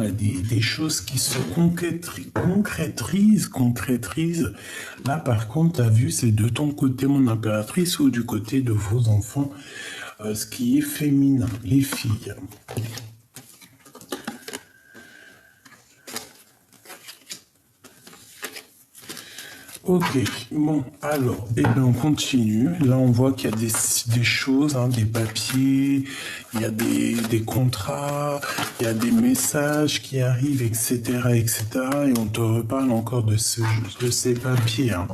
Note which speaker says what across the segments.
Speaker 1: a des choses qui se concrétisent. Là, par contre, tu as vu, c'est de ton côté, mon impératrice, ou du côté de vos enfants, ce qui est féminin, les filles. Ok, bon, alors, eh bien, on continue. Là, on voit qu'il y a des choses, hein, des papiers, il y a des contrats, il y a des messages qui arrivent, etc., etc. Et on te reparle encore de ces papiers. Hein.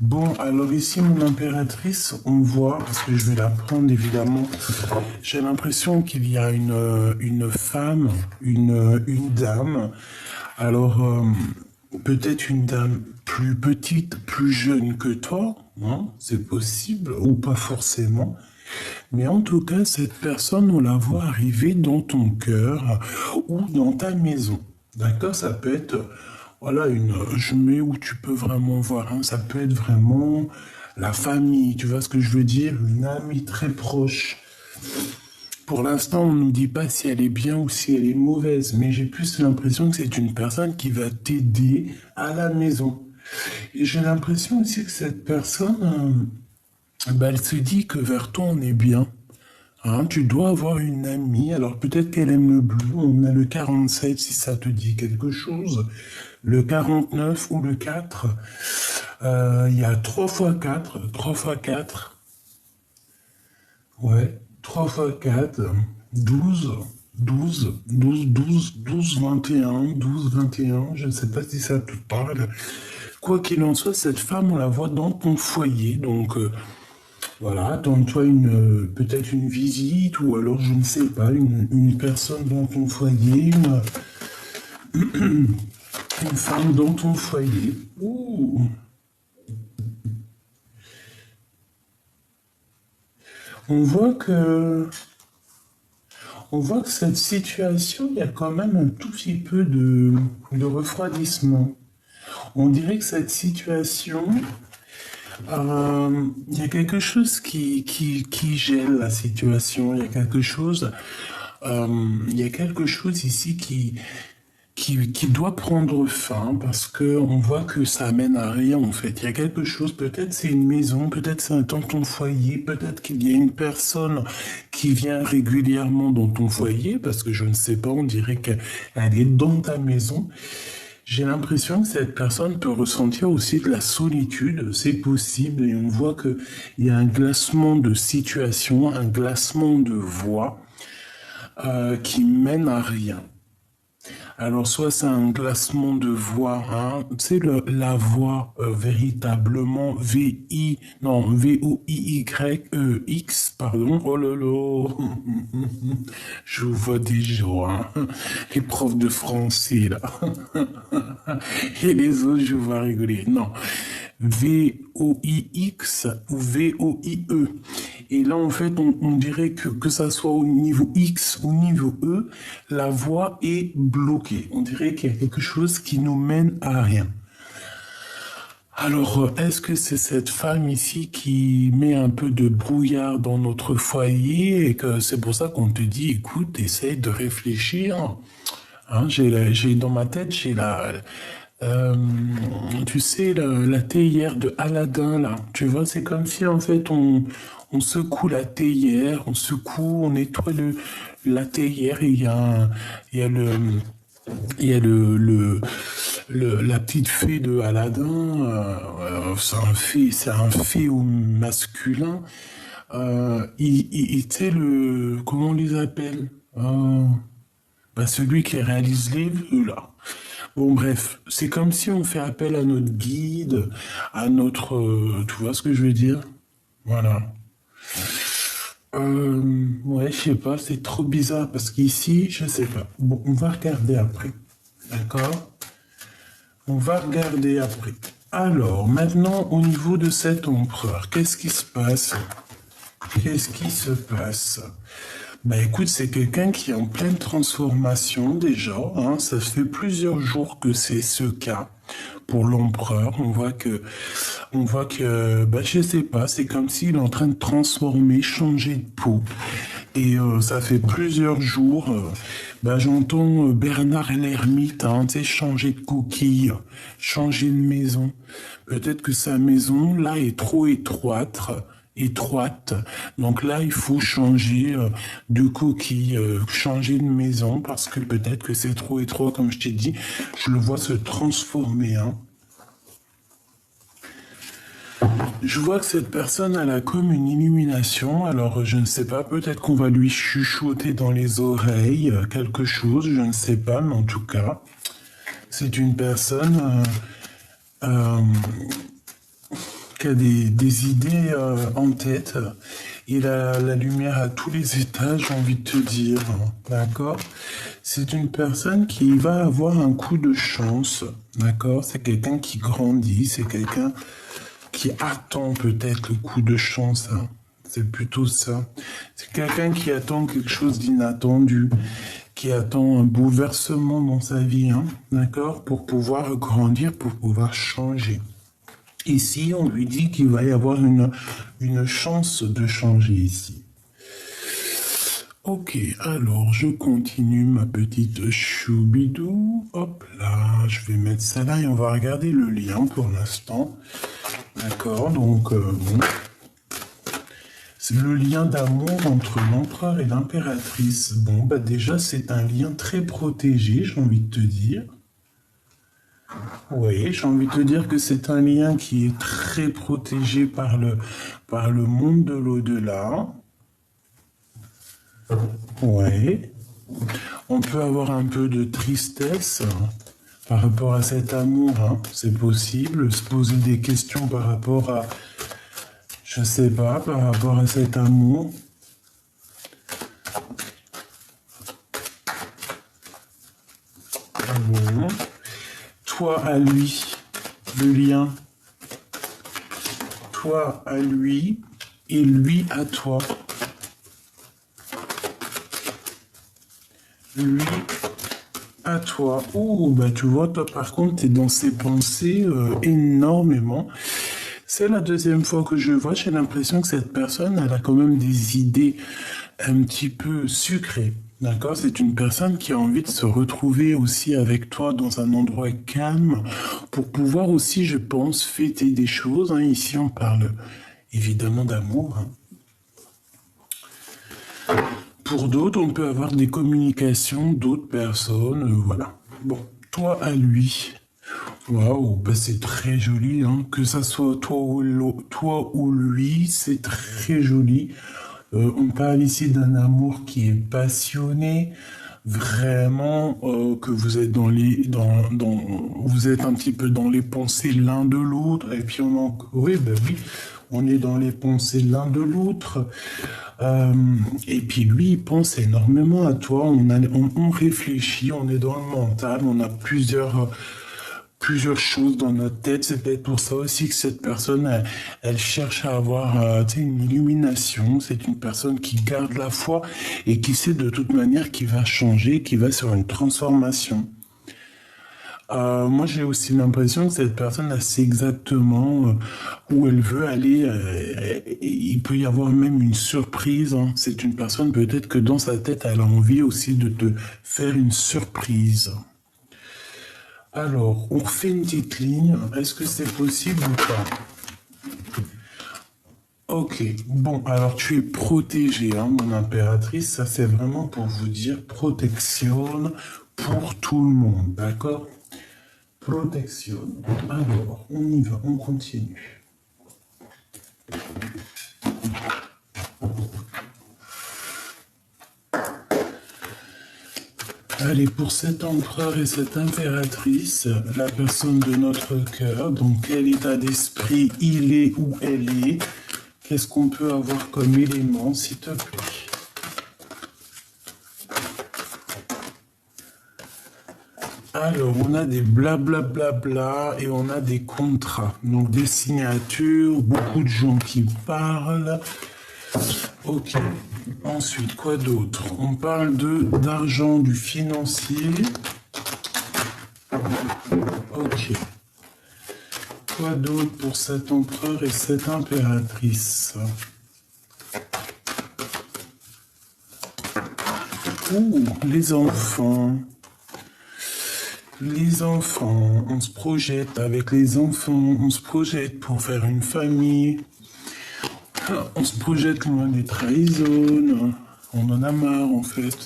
Speaker 1: Bon, alors ici, mon impératrice, on voit, parce que je vais la prendre évidemment, j'ai l'impression qu'il y a une femme, une dame. Alors, peut-être une dame plus petite, plus jeune que toi, hein, c'est possible, ou pas forcément. Mais en tout cas, cette personne, on la voit arriver dans ton cœur ou dans ta maison. D'accord? Ça peut être, voilà, je mets où tu peux vraiment voir, hein, ça peut être vraiment la famille, tu vois ce que je veux dire? Une amie très proche. Pour l'instant, on ne nous dit pas si elle est bien ou si elle est mauvaise, mais j'ai plus l'impression que c'est une personne qui va t'aider à la maison. Et j'ai l'impression aussi que cette personne, elle se dit que vers toi, on est bien. Hein, tu dois avoir une amie, alors peut-être qu'elle aime le bleu, on a le 47 si ça te dit quelque chose, le 49 ou le 4, il y a 3 fois 4, 3 fois 4, ouais, 3 fois 4, 12, 12, 12, 12, 12, 21, 12, 21, je ne sais pas si ça te parle. Quoi qu'il en soit, cette femme, on la voit dans ton foyer, donc voilà, attends-toi peut-être une visite, ou alors, je ne sais pas, une personne dans ton foyer, une femme dans ton foyer. Ouh. On voit que cette situation, il y a quand même un tout petit peu de refroidissement. On dirait que cette situation, il y a quelque chose qui gèle la situation. Il y a quelque chose ici qui doit prendre fin parce que on voit que ça amène à rien en fait. Il y a quelque chose, peut-être c'est une maison, peut-être c'est un temps ton foyer, peut-être qu'il y a une personne qui vient régulièrement dans ton foyer parce que je ne sais pas, on dirait qu'elle est dans ta maison. J'ai l'impression que cette personne peut ressentir aussi de la solitude, c'est possible, et on voit qu'il y a un glacement de situation, un glacement de voix qui mène à rien. Alors, soit c'est un glacement de voix, hein, tu sais, la voix véritablement V-O-I-Y-E-X, pardon, oh lolo, je vous vois déjà, hein, les profs de français, là, et les autres, je vous vois rigoler, non, V-O-I-X ou V-O-I-E. Et là, en fait, on dirait que ça soit au niveau X ou au niveau E, la voie est bloquée. On dirait qu'il y a quelque chose qui nous mène à rien. Alors, est-ce que c'est cette femme ici qui met un peu de brouillard dans notre foyer et que c'est pour ça qu'on te dit, écoute, essaye de réfléchir. Hein, dans ma tête, tu sais, la théière de Aladdin, là. Tu vois, c'est comme si, en fait, on secoue la théière, on nettoie la théière, et il y a la petite fée de Aladdin, c'est un fée au masculin. Tu sais, comment on les appelle? Celui qui réalise les vœux, là. Bon, bref, c'est comme si on fait appel à notre guide, tu vois ce que je veux dire? Voilà. Ouais, je sais pas, c'est trop bizarre parce qu'ici, je sais pas. Bon, on va regarder après. D'accord? On va regarder après. Alors, maintenant, au niveau de cet empereur, qu'est-ce qui se passe? Qu'est-ce qui se passe? Bah écoute, c'est quelqu'un qui est en pleine transformation déjà, hein. Ça fait plusieurs jours que c'est ce cas pour l'empereur. On voit que, je sais pas, c'est comme s'il est en train de transformer, changer de peau. Et ça fait plusieurs jours, j'entends Bernard l'ermite, hein, tu sais, changer de coquille, changer de maison. Peut-être que sa maison, là, est trop étroite. Donc là, il faut changer de coquille, changer de maison, parce que peut-être que c'est trop étroit, comme je t'ai dit. Je le vois se transformer, hein. Je vois que cette personne, elle a comme une illumination. Alors, je ne sais pas, peut-être qu'on va lui chuchoter dans les oreilles quelque chose, je ne sais pas, mais en tout cas, c'est une personne euh, qui a des idées en tête. Il a la lumière à tous les étages, j'ai envie de te dire. D'accord? C'est une personne qui va avoir un coup de chance. D'accord? C'est quelqu'un qui grandit, c'est quelqu'un qui attend peut-être le coup de chance, hein. C'est plutôt ça. C'est quelqu'un qui attend quelque chose d'inattendu, qui attend un bouleversement dans sa vie, hein, d'accord, pour pouvoir grandir, pour pouvoir changer. Ici, on lui dit qu'il va y avoir une chance de changer ici. Ok, alors je continue ma petite choubidou. Hop là, je vais mettre ça là et on va regarder le lien pour l'instant. D'accord, donc bon. C'est le lien d'amour entre l'empereur et l'impératrice. Bon, déjà, c'est un lien très protégé, j'ai envie de te dire. Oui, j'ai envie de te dire que c'est un lien qui est très protégé par le monde de l'au-delà. Oui. On peut avoir un peu de tristesse par rapport à cet amour, hein. C'est possible. Se poser des questions par rapport à, je sais pas, par rapport à cet amour. Bon. Toi à lui, le lien. Toi à lui et lui à toi. Lui à toi. Oh, tu vois, toi par contre, tu es dans ses pensées énormément. C'est la deuxième fois que je vois, j'ai l'impression que cette personne, elle a quand même des idées un petit peu sucrées. D'accord? C'est une personne qui a envie de se retrouver aussi avec toi dans un endroit calme pour pouvoir aussi, je pense, fêter des choses, hein. Ici, on parle évidemment d'amour, hein. Pour d'autres, on peut avoir des communications d'autres personnes, voilà. Bon, toi à lui. Waouh, c'est très joli, hein. Que ça soit toi ou lui, c'est très joli. On parle ici d'un amour qui est passionné, vraiment que vous êtes vous êtes un petit peu dans les pensées l'un de l'autre. Et puis oui, on est dans les pensées l'un de l'autre. Et puis lui, il pense énormément à toi. On réfléchit, on est dans le mental, on a plusieurs choses dans notre tête. C'est peut-être pour ça aussi que cette personne, elle cherche à avoir une illumination. C'est une personne qui garde la foi et qui sait de toute manière qu'il va changer, qui va sur une transformation. Moi, j'ai aussi l'impression que cette personne, elle sait exactement où elle veut aller. Il peut y avoir même une surprise, hein. C'est une personne, peut-être que dans sa tête, elle a envie aussi de te faire une surprise. Alors, on refait une petite ligne. Est-ce que c'est possible ou pas? Ok, bon, alors tu es protégée, hein, mon impératrice. Ça, c'est vraiment pour vous dire protection pour tout le monde, d'accord? Protection. Alors, on y va, on continue. Allez, pour cet empereur et cette impératrice, la personne de notre cœur, donc quel état d'esprit il est ou elle est, qu'est-ce qu'on peut avoir comme élément, s'il te plaît? Alors, on a des blablabla et on a des contrats, donc des signatures, beaucoup de gens qui parlent. Ok. Ensuite, quoi d'autre? On parle d'argent, du financier. Ok. Quoi d'autre pour cet empereur et cette impératrice? Ouh, les enfants. Les enfants, on se projette avec les enfants, on se projette pour faire une famille, on se projette loin des trahisons, on en a marre en fait.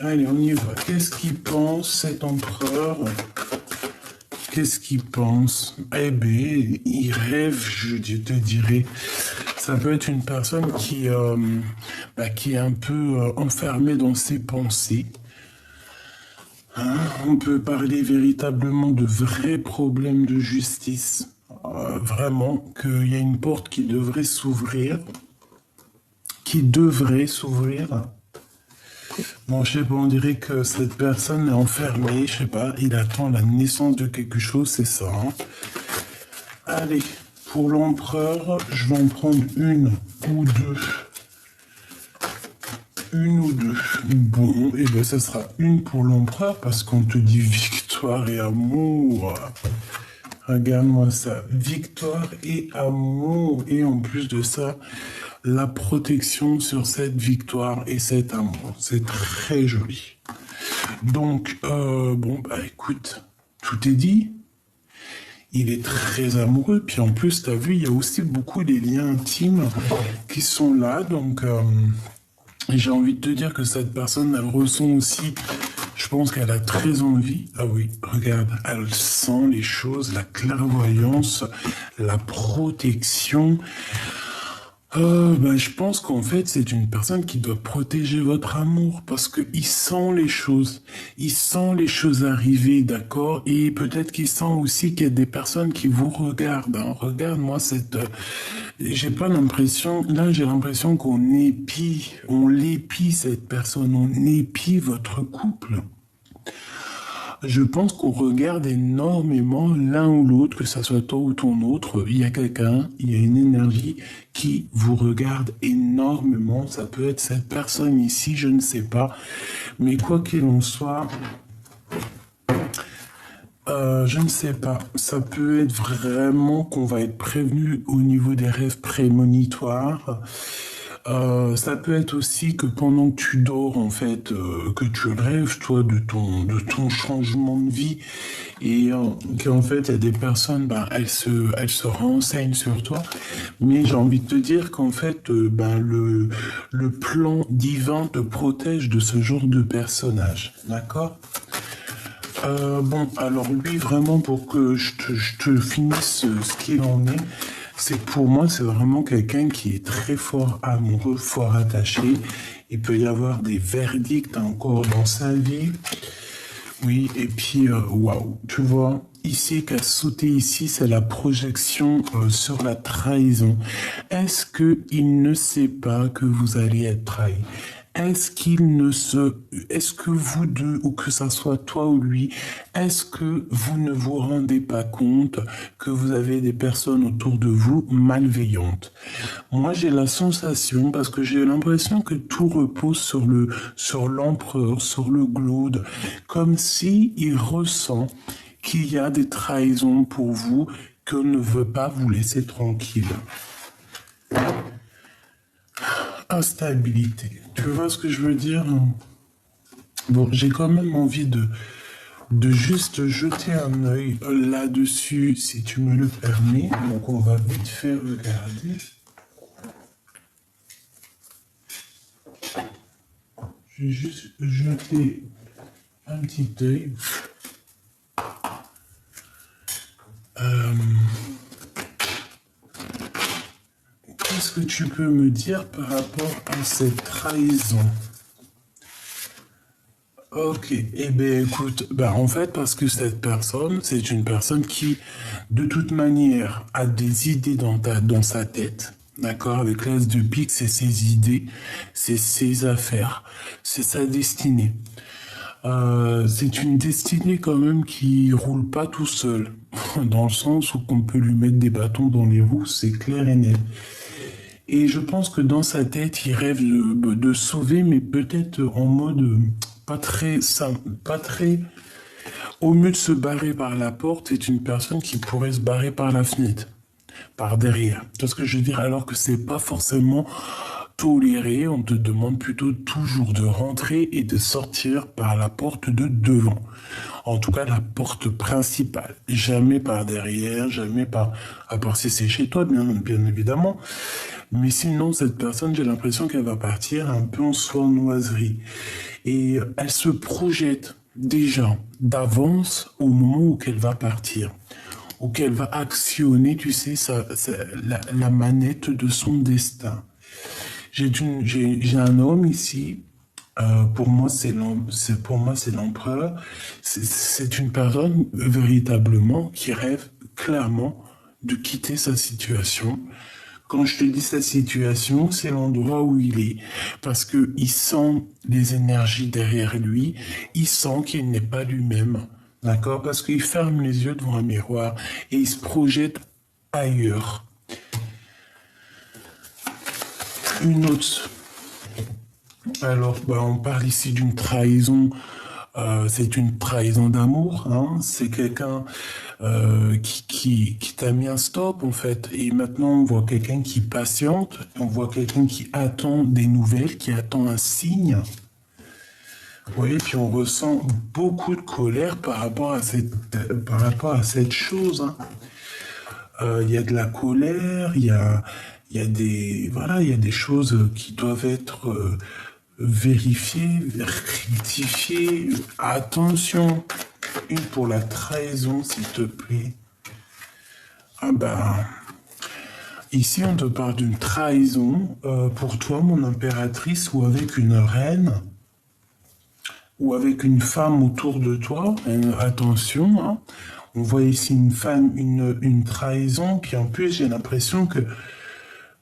Speaker 1: Allez, on y va. Qu'est-ce qu'il pense cet empereur? Qu'est-ce qu'il pense? Eh bien, il rêve, je te dirais. Ça peut être une personne qui est un peu enfermée dans ses pensées. Hein, on peut parler véritablement de vrais problèmes de justice. Vraiment, qu'il y a une porte qui devrait s'ouvrir. Qui devrait s'ouvrir. Bon, je sais pas, on dirait que cette personne est enfermée, je sais pas, il attend la naissance de quelque chose, c'est ça. Hein. Allez, pour l'empereur, je vais en prendre une ou deux. Une ou deux. Bon, et bien ça sera une pour l'empereur parce qu'on te dit victoire et amour. Regarde-moi ça, victoire et amour. Et en plus de ça, la protection sur cette victoire et cet amour. C'est très joli. Donc, bon, bah écoute, tout est dit. Il est très amoureux. Puis en plus, tu as vu, il y a aussi beaucoup des liens intimes qui sont là. Donc, j'ai envie de te dire que cette personne, elle ressent aussi, je pense qu'elle a très envie. Ah oui, regarde, elle sent les choses, la clairvoyance, la protection. Je pense qu'en fait, c'est une personne qui doit protéger votre amour parce qu'il sent les choses. Il sent les choses arriver, d'accord? Et peut-être qu'il sent aussi qu'il y a des personnes qui vous regardent. Hein. Regarde-moi j'ai pas l'impression... Là, j'ai l'impression qu'on l'épie cette personne, on épie votre couple. Je pense qu'on regarde énormément l'un ou l'autre, que ça soit toi ou ton autre. Il y a quelqu'un, il y a une énergie qui vous regarde énormément. Ça peut être cette personne ici, je ne sais pas. Mais quoi qu'il en soit, je ne sais pas. Ça peut être vraiment qu'on va être prévenu au niveau des rêves prémonitoires. Ça peut être aussi que pendant que tu dors, en fait, que tu rêves, toi, de ton changement de vie, et qu'en fait, il y a des personnes, elles se renseignent sur toi, mais j'ai envie de te dire qu'en fait, le plan divin te protège de ce genre de personnage, d'accord? Bon, alors lui, vraiment, pour que je te finisse ce qu'il en est, c'est pour moi, c'est vraiment quelqu'un qui est très fort amoureux, fort attaché. Il peut y avoir des verdicts encore dans sa vie. Oui, et puis, waouh, tu vois, ici, qu'a sauté ici, c'est la projection sur la trahison. Est-ce qu'il ne sait pas que vous allez être trahi? Est-ce que vous deux, ou que ça soit toi ou lui, est-ce que vous ne vous rendez pas compte que vous avez des personnes autour de vous malveillantes? Moi, j'ai la sensation, parce que j'ai l'impression que tout repose sur l'empereur, sur le glaude, comme si il ressent qu'il y a des trahisons pour vous, qu'on ne veut pas vous laisser tranquille. Instabilité. Tu vois ce que je veux dire? Bon, j'ai quand même envie de juste jeter un œil là-dessus, si tu me le permets. Donc, on va vite fait regarder. Je vais juste jeter un petit œil. Qu'est-ce que tu peux me dire par rapport à cette trahison? Ok, eh bien écoute, en fait parce que cette personne, c'est une personne qui, de toute manière, a des idées dans sa tête, d'accord? Avec l'as de pique, c'est ses idées, c'est ses affaires, c'est sa destinée. C'est une destinée quand même qui roule pas tout seul, dans le sens où on peut lui mettre des bâtons dans les roues, c'est clair et net. Et je pense que dans sa tête, il rêve de sauver, mais peut-être en mode pas très simple, pas très... Au mieux de se barrer par la porte, c'est une personne qui pourrait se barrer par la fenêtre, par derrière. Tu vois ce que je veux dire? Alors que c'est pas forcément tolérer, on te demande plutôt toujours de rentrer et de sortir par la porte de devant. En tout cas, la porte principale. Jamais par derrière, jamais par... À part si c'est chez toi, bien évidemment. Mais sinon, cette personne, j'ai l'impression qu'elle va partir un peu en sournoiserie. Et elle se projette déjà d'avance au moment où qu'elle va partir. Ou qu'elle va actionner, tu sais, la manette de son destin. J'ai un homme ici. Pour moi, pour moi, c'est l'empereur. C'est une personne véritablement qui rêve clairement de quitter sa situation. Quand je te dis sa situation, c'est l'endroit où il est. Parce que il sent les énergies derrière lui. Il sent qu'il n'est pas lui-même. D'accord? Parce qu'il ferme les yeux devant un miroir et il se projette ailleurs. Une autre. Alors, on parle ici d'une trahison. C'est une trahison d'amour. Hein. C'est quelqu'un qui t'a mis un stop, en fait. Et maintenant, on voit quelqu'un qui patiente. On voit quelqu'un qui attend des nouvelles, qui attend un signe. Oui, puis on ressent beaucoup de colère par rapport à cette chose. Hein. Il y a de la colère, il y a des choses qui doivent être vérifiées, rectifiées. Attention, une pour la trahison, s'il te plaît. Ici on te parle d'une trahison pour toi, mon impératrice, ou avec une reine, ou avec une femme autour de toi. Attention, hein. On voit ici une femme, une trahison, puis en plus j'ai l'impression que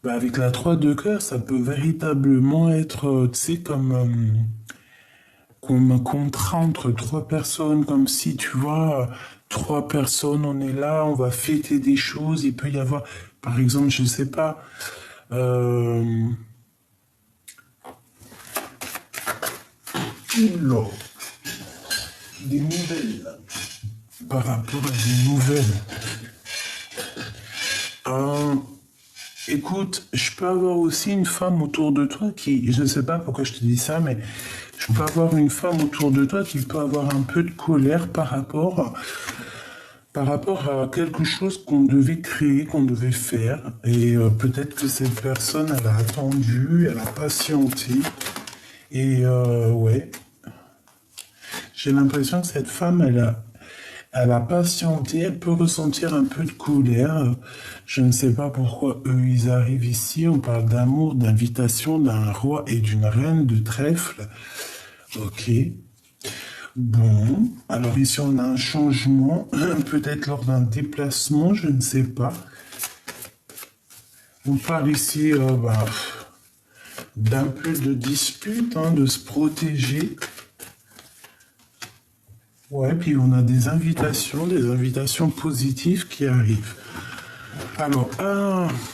Speaker 1: avec la 3 de cœur, ça peut véritablement être, tu sais, comme un contrat entre 3 personnes, comme si, tu vois, 3 personnes, on est là, on va fêter des choses, il peut y avoir, par exemple, je sais pas, des nouvelles, par rapport à des nouvelles. Écoute, je peux avoir aussi une femme autour de toi qui, je ne sais pas pourquoi je te dis ça, mais je peux avoir une femme autour de toi qui peut avoir un peu de colère par rapport à quelque chose qu'on devait créer, qu'on devait faire. Et peut-être que cette personne, elle a attendu, elle a patienté. Et ouais, j'ai l'impression que cette femme, elle a patienté, elle peut ressentir un peu de colère. Je ne sais pas pourquoi eux, ils arrivent ici. On parle d'amour, d'invitation d'un roi et d'une reine de trèfle. Ok. Bon. Alors ici, on a un changement. Peut-être lors d'un déplacement, je ne sais pas. On parle ici d'un peu de dispute, hein, de se protéger. Ouais, puis on a des invitations positives qui arrivent. Alors,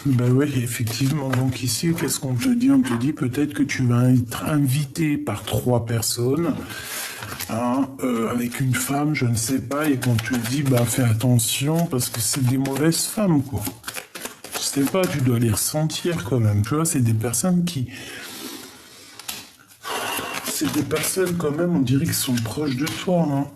Speaker 1: oui, effectivement, donc ici, qu'est-ce qu'on te dit? On te dit peut-être que tu vas être invité par 3 personnes, hein, avec une femme, je ne sais pas, et qu'on te dit, fais attention, parce que c'est des mauvaises femmes, quoi. Je sais pas, tu dois les ressentir quand même, tu vois, c'est des personnes quand même, on dirait qu'ils sont proches de toi, hein.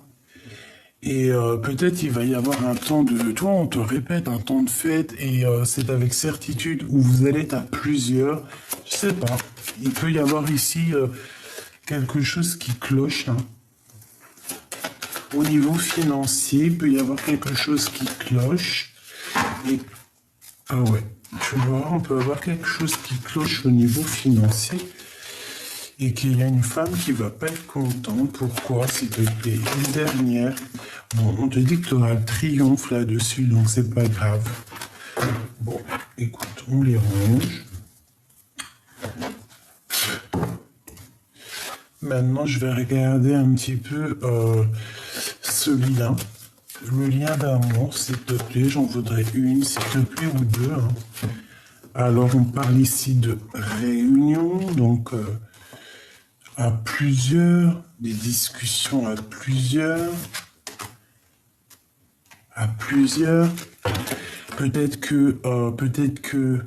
Speaker 1: Et peut-être il va y avoir un temps de... Toi, on te répète, un temps de fête, et c'est avec certitude où vous allez être à plusieurs. Je sais pas. Il peut y avoir ici quelque chose qui cloche. Hein. Au niveau financier, il peut y avoir quelque chose qui cloche. Et... Ah ouais, tu vois, on peut avoir quelque chose qui cloche au niveau financier. Et qu'il y a une femme qui va pas être contente. Pourquoi? S'il te plaît. Une dernière. Bon, on te dit que tu auras le triomphe là-dessus, donc c'est pas grave. Bon, écoute, on les range. Maintenant, je vais regarder un petit peu celui-là. Le lien d'amour, s'il te plaît. J'en voudrais une, s'il te plaît, ou deux. Hein. Alors, on parle ici de réunion, donc... à plusieurs, des discussions à plusieurs, peut-être que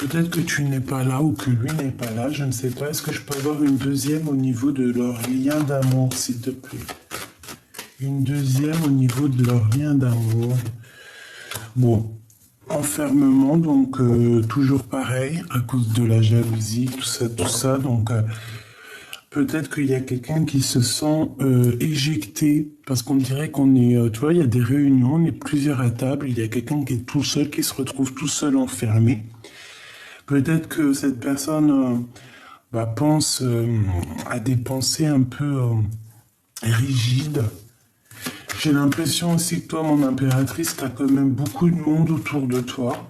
Speaker 1: Peut-être que tu n'es pas là ou que lui n'est pas là, je ne sais pas. Est-ce que je peux avoir une deuxième au niveau de leur lien d'amour, s'il te plaît? Une deuxième au niveau de leur lien d'amour. Bon, enfermement, donc toujours pareil, à cause de la jalousie, tout ça. Donc peut-être qu'il y a quelqu'un qui se sent éjecté, parce qu'on dirait qu'on est, tu vois, il y a des réunions, on est plusieurs à table, il y a quelqu'un qui est tout seul, qui se retrouve tout seul enfermé. Peut-être que cette personne pense à des pensées un peu rigides. J'ai l'impression aussi que toi, mon impératrice, tu as quand même beaucoup de monde autour de toi.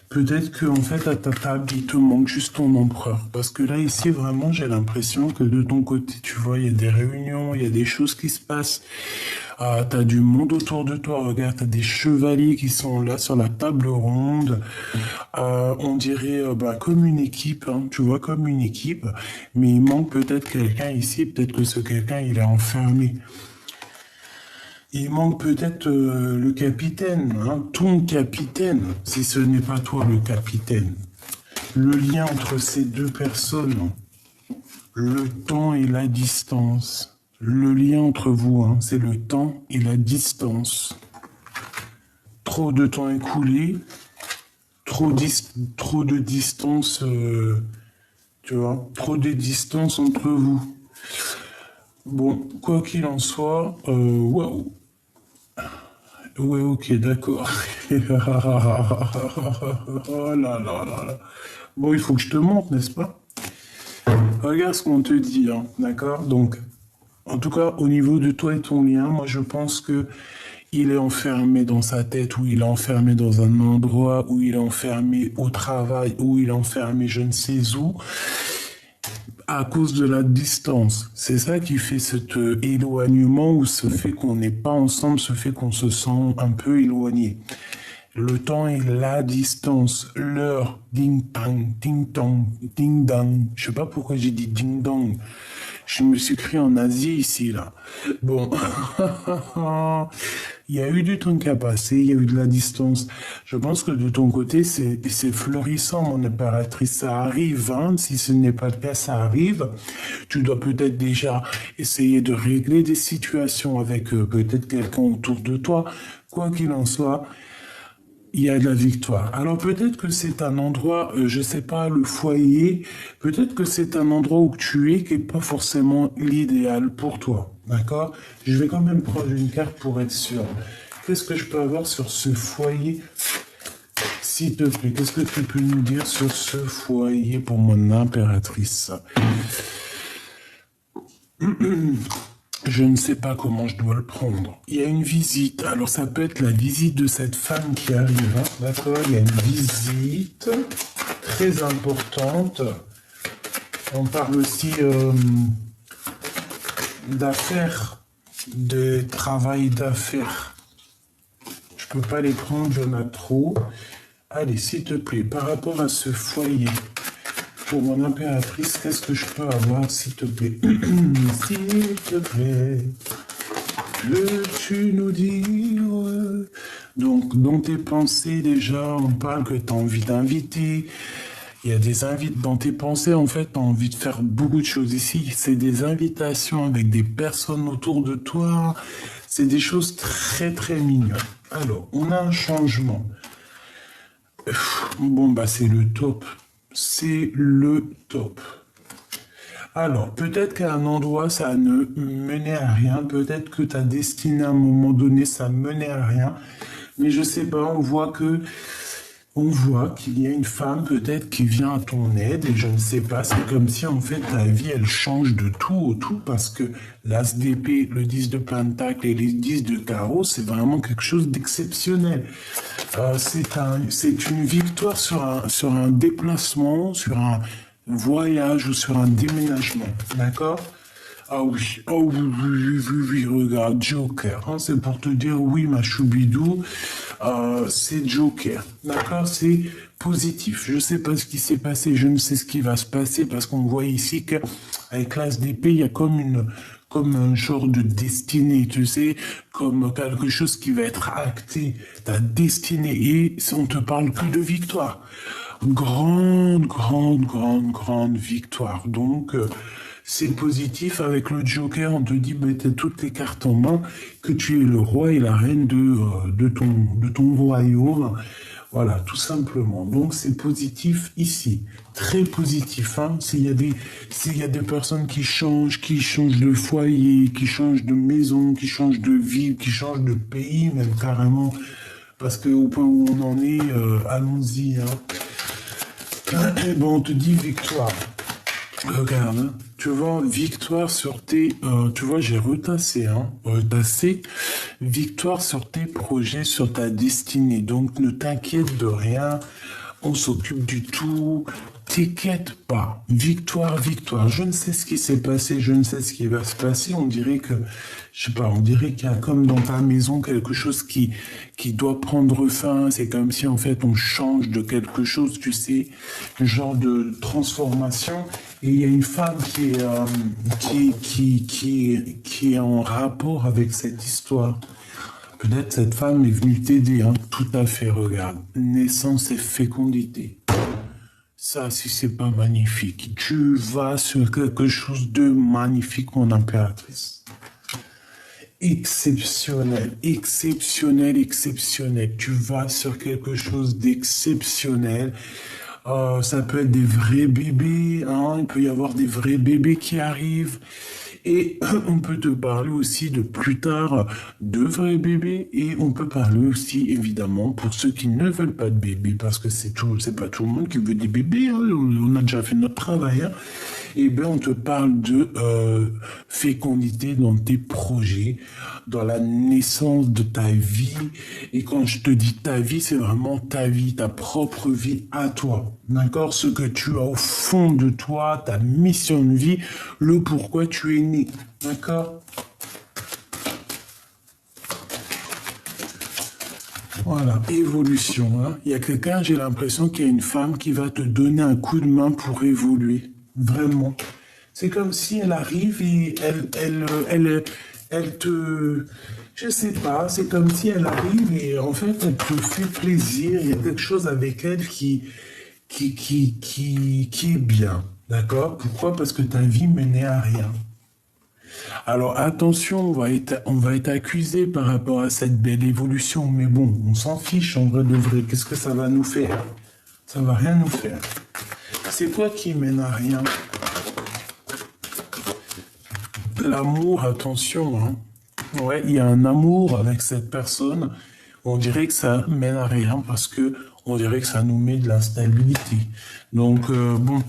Speaker 1: Peut-être qu'en fait, à ta table, il te manque juste ton empereur. Parce que là, ici, vraiment, j'ai l'impression que de ton côté, tu vois, il y a des réunions, il y a des choses qui se passent. T'as du monde autour de toi. Regarde, t'as des chevaliers qui sont là sur la table ronde. On dirait comme une équipe, hein, tu vois, comme une équipe. Mais il manque peut-être quelqu'un ici. Peut-être que ce quelqu'un, il est enfermé. Il manque peut-être le capitaine, hein, ton capitaine, si ce n'est pas toi le capitaine. Le lien entre ces deux personnes, le temps et la distance. Le lien entre vous, hein, c'est le temps et la distance. Trop de temps écoulé, trop de distance, tu vois, trop de distance entre vous. Bon, quoi qu'il en soit, waouh. Ouais, ok, d'accord. Oh là là là là. Bon, il faut que je te montre, n'est-ce pas? Regarde ce qu'on te dit, hein, d'accord? Donc, en tout cas, au niveau de toi et ton lien, moi je pense que il est enfermé dans sa tête, ou il est enfermé dans un endroit, ou il est enfermé au travail, ou il est enfermé je ne sais où, à cause de la distance. C'est ça qui fait cet éloignement, ou ce fait qu'on n'est pas ensemble, ce fait qu'on se sent un peu éloigné. Le temps et la distance, l'heure, ding-tang, ding-tong, ding-dang. Je sais pas pourquoi j'ai dit ding-dong. Je me suis cru en Asie ici, là. Bon. Il y a eu du temps qui a passé, il y a eu de la distance. Je pense que de ton côté, c'est florissant, mon impératrice. Ça arrive, hein. Si ce n'est pas le cas, ça arrive. Tu dois peut-être déjà essayer de régler des situations avec peut-être quelqu'un autour de toi. Quoi qu'il en soit, il y a de la victoire. Alors peut-être que c'est un endroit, je sais pas, le foyer, peut-être que c'est un endroit où tu es qui est pas forcément l'idéal pour toi. D'accord? Je vais quand même prendre une carte pour être sûr. Qu'est-ce que je peux avoir sur ce foyer? S'il te plaît, qu'est-ce que tu peux nous dire sur ce foyer pour mon impératrice? Je ne sais pas comment je dois le prendre. Il y a une visite. Alors, ça peut être la visite de cette femme qui arrive. Hein. D'accord? Il y a une visite très importante. On parle aussi d'affaires, de travail d'affaires. Je peux pas les prendre, j'en ai trop. Allez, s'il te plaît, par rapport à ce foyer, pour mon impératrice, qu'est-ce que je peux avoir, s'il te plaît? S'il te plaît, peux-tu nous dire? Donc, dans tes pensées, déjà, on parle que tu as envie d'inviter. Il y a des invites dans tes pensées, en fait, tu as envie de faire beaucoup de choses ici. C'est des invitations avec des personnes autour de toi. C'est des choses très, très mignonnes. Alors, on a un changement. Bon, c'est le top. C'est le top. Alors, peut-être qu'à un endroit, ça ne menait à rien. Peut-être que ta destinée, à un moment donné, ça menait à rien. Mais je sais pas, on voit qu'il y a une femme peut-être qui vient à ton aide et je ne sais pas, c'est comme si en fait ta vie elle change de tout au tout parce que l'as d'épée, le 10 de pentacle et les 10 de carreau, c'est vraiment quelque chose d'exceptionnel. C'est une victoire sur un déplacement, sur un voyage ou sur un déménagement, d'accord? Ah oui, oh oui, oui, oui, oui, regarde, Joker, hein, c'est pour te dire, oui, ma choubidou, c'est Joker, d'accord, c'est positif. Je sais pas ce qui s'est passé, je ne sais ce qui va se passer, parce qu'on voit ici qu'avec l'as d'épée, il y a comme un genre de destinée, tu sais, comme quelque chose qui va être acté, ta destinée, et on te parle que de victoire. grande victoire. Donc, c'est positif. Avec le Joker, on te dit, ben, tu as toutes les cartes en main, que tu es le roi et la reine de ton royaume. Voilà, tout simplement. Donc, c'est positif ici. Très positif, hein. S'il y a des personnes qui changent de foyer, qui changent de maison, qui changent de ville, qui changent de pays, même carrément, parce que au point où on en est, allons-y, hein. Et bon, on te dit victoire. Regarde, hein. Tu vois, victoire sur tu vois, j'ai retassé, hein, retassé, victoire sur tes projets, sur ta destinée. Donc, ne t'inquiète de rien, on s'occupe du tout, t'inquiète pas. Victoire, victoire. Je ne sais ce qui s'est passé, je ne sais ce qui va se passer. On dirait que, je sais pas, on dirait qu'il y a comme dans ta maison quelque chose qui doit prendre fin. C'est comme si, en fait, on change de quelque chose, tu sais, un genre de transformation. Et il y a une femme qui est en rapport avec cette histoire. Peut-être cette femme est venue t'aider, hein. Tout à fait, regarde. Naissance et fécondité. Ça, si c'est pas magnifique, tu vas sur quelque chose de magnifique, mon impératrice. Exceptionnel, exceptionnel, exceptionnel. Tu vas sur quelque chose d'exceptionnel. Ça peut être des vrais bébés, hein. Il peut y avoir des vrais bébés qui arrivent. Et on peut te parler aussi de plus tard de vrais bébés. Et on peut parler aussi, évidemment, pour ceux qui ne veulent pas de bébés, parce que c'est pas tout le monde qui veut des bébés, hein. On a déjà fait notre travail, hein. Et bien, on te parle de fécondité dans tes projets, dans la naissance de ta vie. Et quand je te dis ta vie, c'est vraiment ta vie, ta propre vie à toi. D'accord? Ce que tu as au fond de toi, ta mission de vie, le pourquoi tu es né. D'accord? Voilà, évolution, hein. Il y a quelqu'un, j'ai l'impression qu'il y a une femme qui va te donner un coup de main pour évoluer. Vraiment. C'est comme si elle arrive et elle te... Je sais pas, c'est comme si elle arrive et en fait, elle te fait plaisir. Il y a quelque chose avec elle qui est bien. D'accord? Pourquoi? Parce que ta vie menait à rien. Alors attention, on va être accusé par rapport à cette belle évolution, mais bon, on s'en fiche en vrai de vrai. Qu'est-ce que ça va nous faire? Ça va rien nous faire. C'est quoi qui mène à rien? L'amour, attention, hein. Ouais, il y a un amour avec cette personne. On dirait que ça mène à rien parce que on dirait que ça nous met de l'instabilité. Donc bon,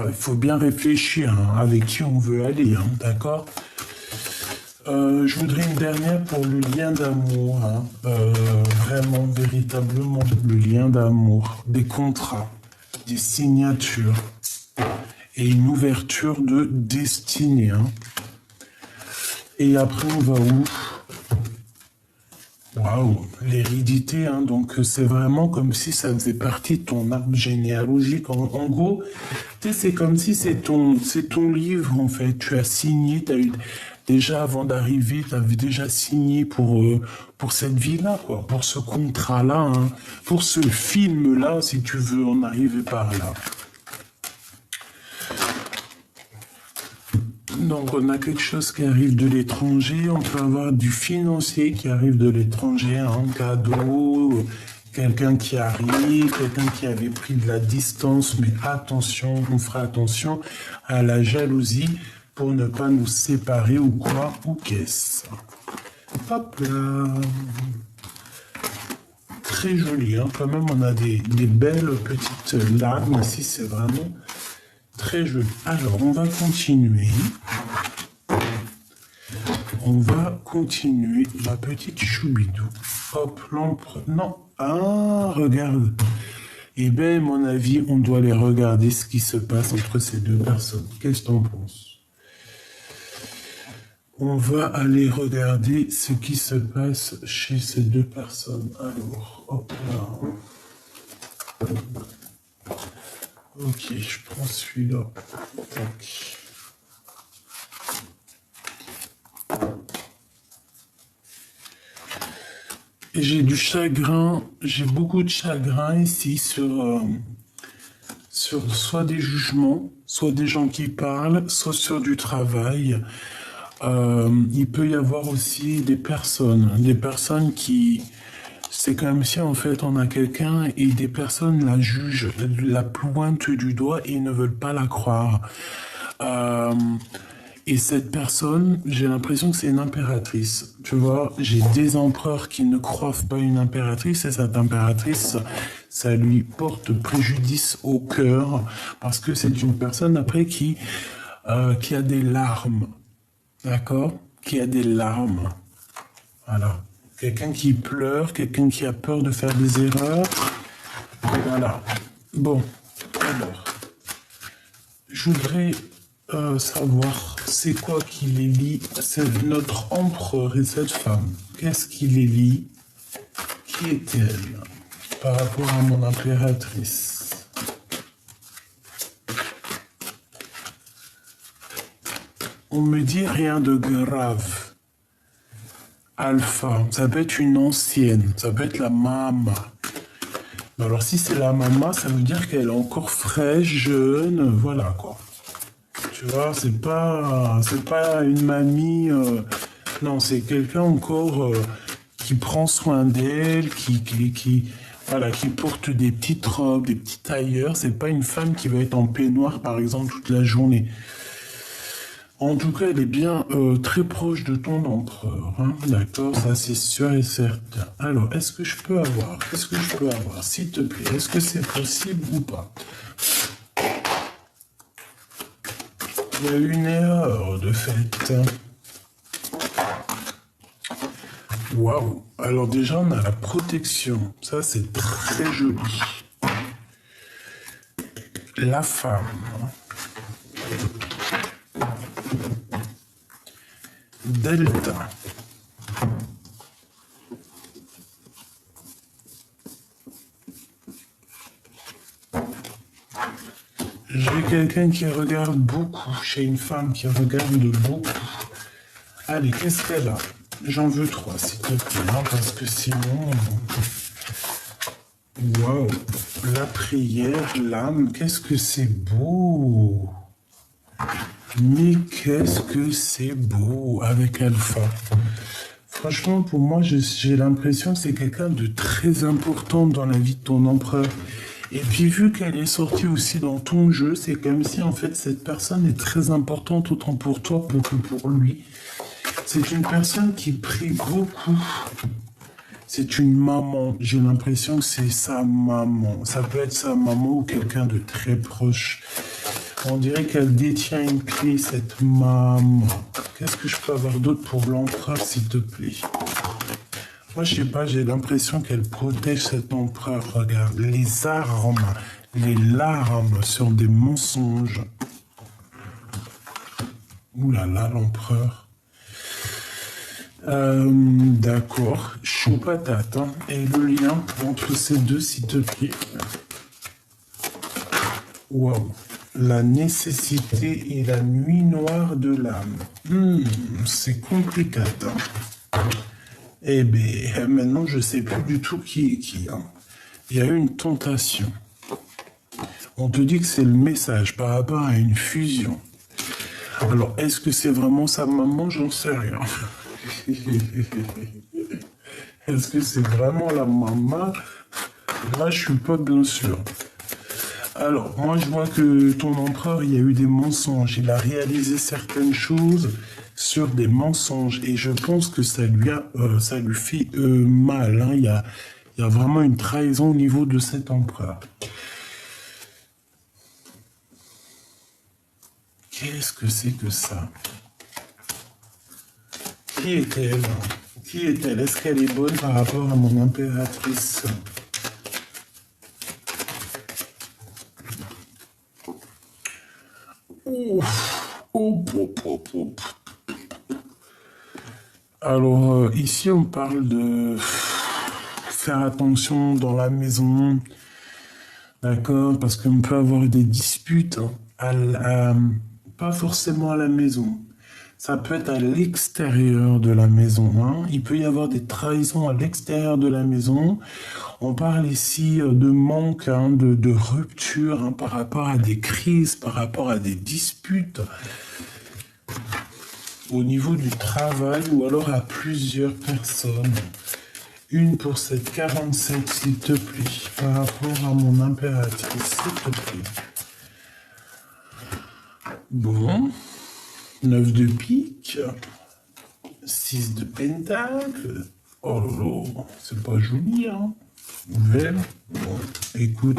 Speaker 1: il faut bien réfléchir, hein, avec qui on veut aller, hein, d'accord? Je voudrais une dernière pour le lien d'amour, hein. Vraiment, véritablement, le lien d'amour, des contrats, des signatures et une ouverture de destinée, hein. Et après, on va où? Waouh, l'hérédité, hein. Donc c'est vraiment comme si ça faisait partie de ton arbre généalogique. En gros, tu sais, c'est comme si c'est ton livre, en fait. Tu as signé, tu as eu, déjà avant d'arriver, tu avais déjà signé pour cette vie-là, quoi, pour ce contrat-là, hein, pour ce film-là, si tu veux en arriver par là. Donc, on a quelque chose qui arrive de l'étranger, on peut avoir du financier qui arrive de l'étranger, un cadeau, quelqu'un qui arrive, quelqu'un qui avait pris de la distance, mais attention, on fera attention à la jalousie pour ne pas nous séparer ou quoi, ou qu'est-ce. Hop là. Très joli, hein. Quand même, on a des belles petites larmes ici, c'est vraiment... Très joli. Alors, on va continuer. On va continuer la petite choubidou. Hop, l'empereur. Non. Ah, regarde. Eh bien, à mon avis, on doit aller regarder ce qui se passe entre ces deux personnes. Qu'est-ce que t'en penses? On va aller regarder ce qui se passe chez ces deux personnes. Alors, hop là. Ok, je prends celui-là. Tac. Et j'ai du chagrin, j'ai beaucoup de chagrin ici sur sur soit des jugements, soit des gens qui parlent, soit sur du travail. Il peut y avoir aussi des personnes qui... C'est comme si en fait on a quelqu'un et des personnes la jugent, la pointent du doigt et ne veulent pas la croire. Euh, et cette personne, j'ai l'impression que c'est une impératrice. Tu vois, j'ai des empereurs qui ne croient pas une impératrice et cette impératrice, ça lui porte préjudice au cœur parce que c'est une personne après qui a des larmes. D'accord? Qui a des larmes. Voilà. Quelqu'un qui pleure, quelqu'un qui a peur de faire des erreurs. Voilà. Bon, alors, je voudrais savoir c'est quoi qui les lie. C'est notre empereur et cette femme. Qu'est-ce qui les lie? Qui est-elle par rapport à mon impératrice? On me dit rien de grave. Alpha, ça peut être une ancienne, ça peut être la maman. Alors si c'est la maman, ça veut dire qu'elle est encore fraîche, jeune, voilà quoi. Tu vois, c'est pas une mamie. Non, c'est quelqu'un encore qui prend soin d'elle, voilà, qui porte des petites robes, des petits tailleurs. C'est pas une femme qui va être en peignoir par exemple toute la journée. En tout cas, elle est bien très proche de ton empereur, hein. D'accord, ça c'est sûr et certain. Alors, qu'est-ce que je peux avoir, s'il te plaît? Est-ce que c'est possible ou pas? Il y a une erreur de fait. Waouh. Alors déjà, on a la protection. Ça, c'est très joli. La femme. Delta. J'ai quelqu'un qui regarde beaucoup. J'ai une femme qui regarde beaucoup. Allez, qu'est-ce qu'elle a? J'en veux 3, s'il te plaît, hein, parce que sinon... Waouh. La prière, l'âme, qu'est-ce que c'est beau! Mais qu'est-ce que c'est beau avec Alpha. Franchement, pour moi, j'ai l'impression que c'est quelqu'un de très important dans la vie de ton empereur. Et puis, vu qu'elle est sortie aussi dans ton jeu, c'est comme si, en fait, cette personne est très importante autant pour toi que pour lui. C'est une personne qui prie beaucoup. C'est une maman. J'ai l'impression que c'est sa maman. Ça peut être sa maman ou quelqu'un de très proche. On dirait qu'elle détient une clé, cette maman. Qu'est-ce que je peux avoir d'autre pour l'empereur, s'il te plaît? Moi, je sais pas, j'ai l'impression qu'elle protège cet empereur. Regarde, les armes, les larmes sur des mensonges. Ouh là là, l'empereur. D'accord, chaud patate. Hein. Et le lien entre ces deux, s'il te plaît. Waouh. La nécessité et la nuit noire de l'âme. C'est compliqué. Hein. Eh bien, maintenant, je sais plus du tout qui est qui. Hein. Il y a eu une tentation. On te dit que c'est le message par rapport à une fusion. Alors, est-ce que c'est vraiment sa maman? J'en sais rien. Est-ce que c'est vraiment la maman? Là, je suis pas bien sûr. Alors, moi, je vois que ton empereur, il y a eu des mensonges. Il a réalisé certaines choses sur des mensonges. Et je pense que ça lui fait mal. Hein. Il y a vraiment une trahison au niveau de cet empereur. Qu'est-ce que c'est que ça? Qui est-elle? Qui est-elle? Est-ce qu'elle est bonne par rapport à mon impératrice? Alors, ici, on parle de faire attention dans la maison, d'accord? Parce qu'on peut avoir des disputes, pas forcément à la maison. Ça peut être à l'extérieur de la maison, hein. Il peut y avoir des trahisons à l'extérieur de la maison. On parle ici de manque, hein, de rupture, hein, par rapport à des crises, par rapport à des disputes au niveau du travail ou alors à plusieurs personnes. Une pour cette 47, s'il te plaît, par rapport à mon impératrice, s'il te plaît. Bon, 9 de pique, 6 de pentacle. Oh là là, c'est pas joli, hein. Nouvelle. Bon, écoute,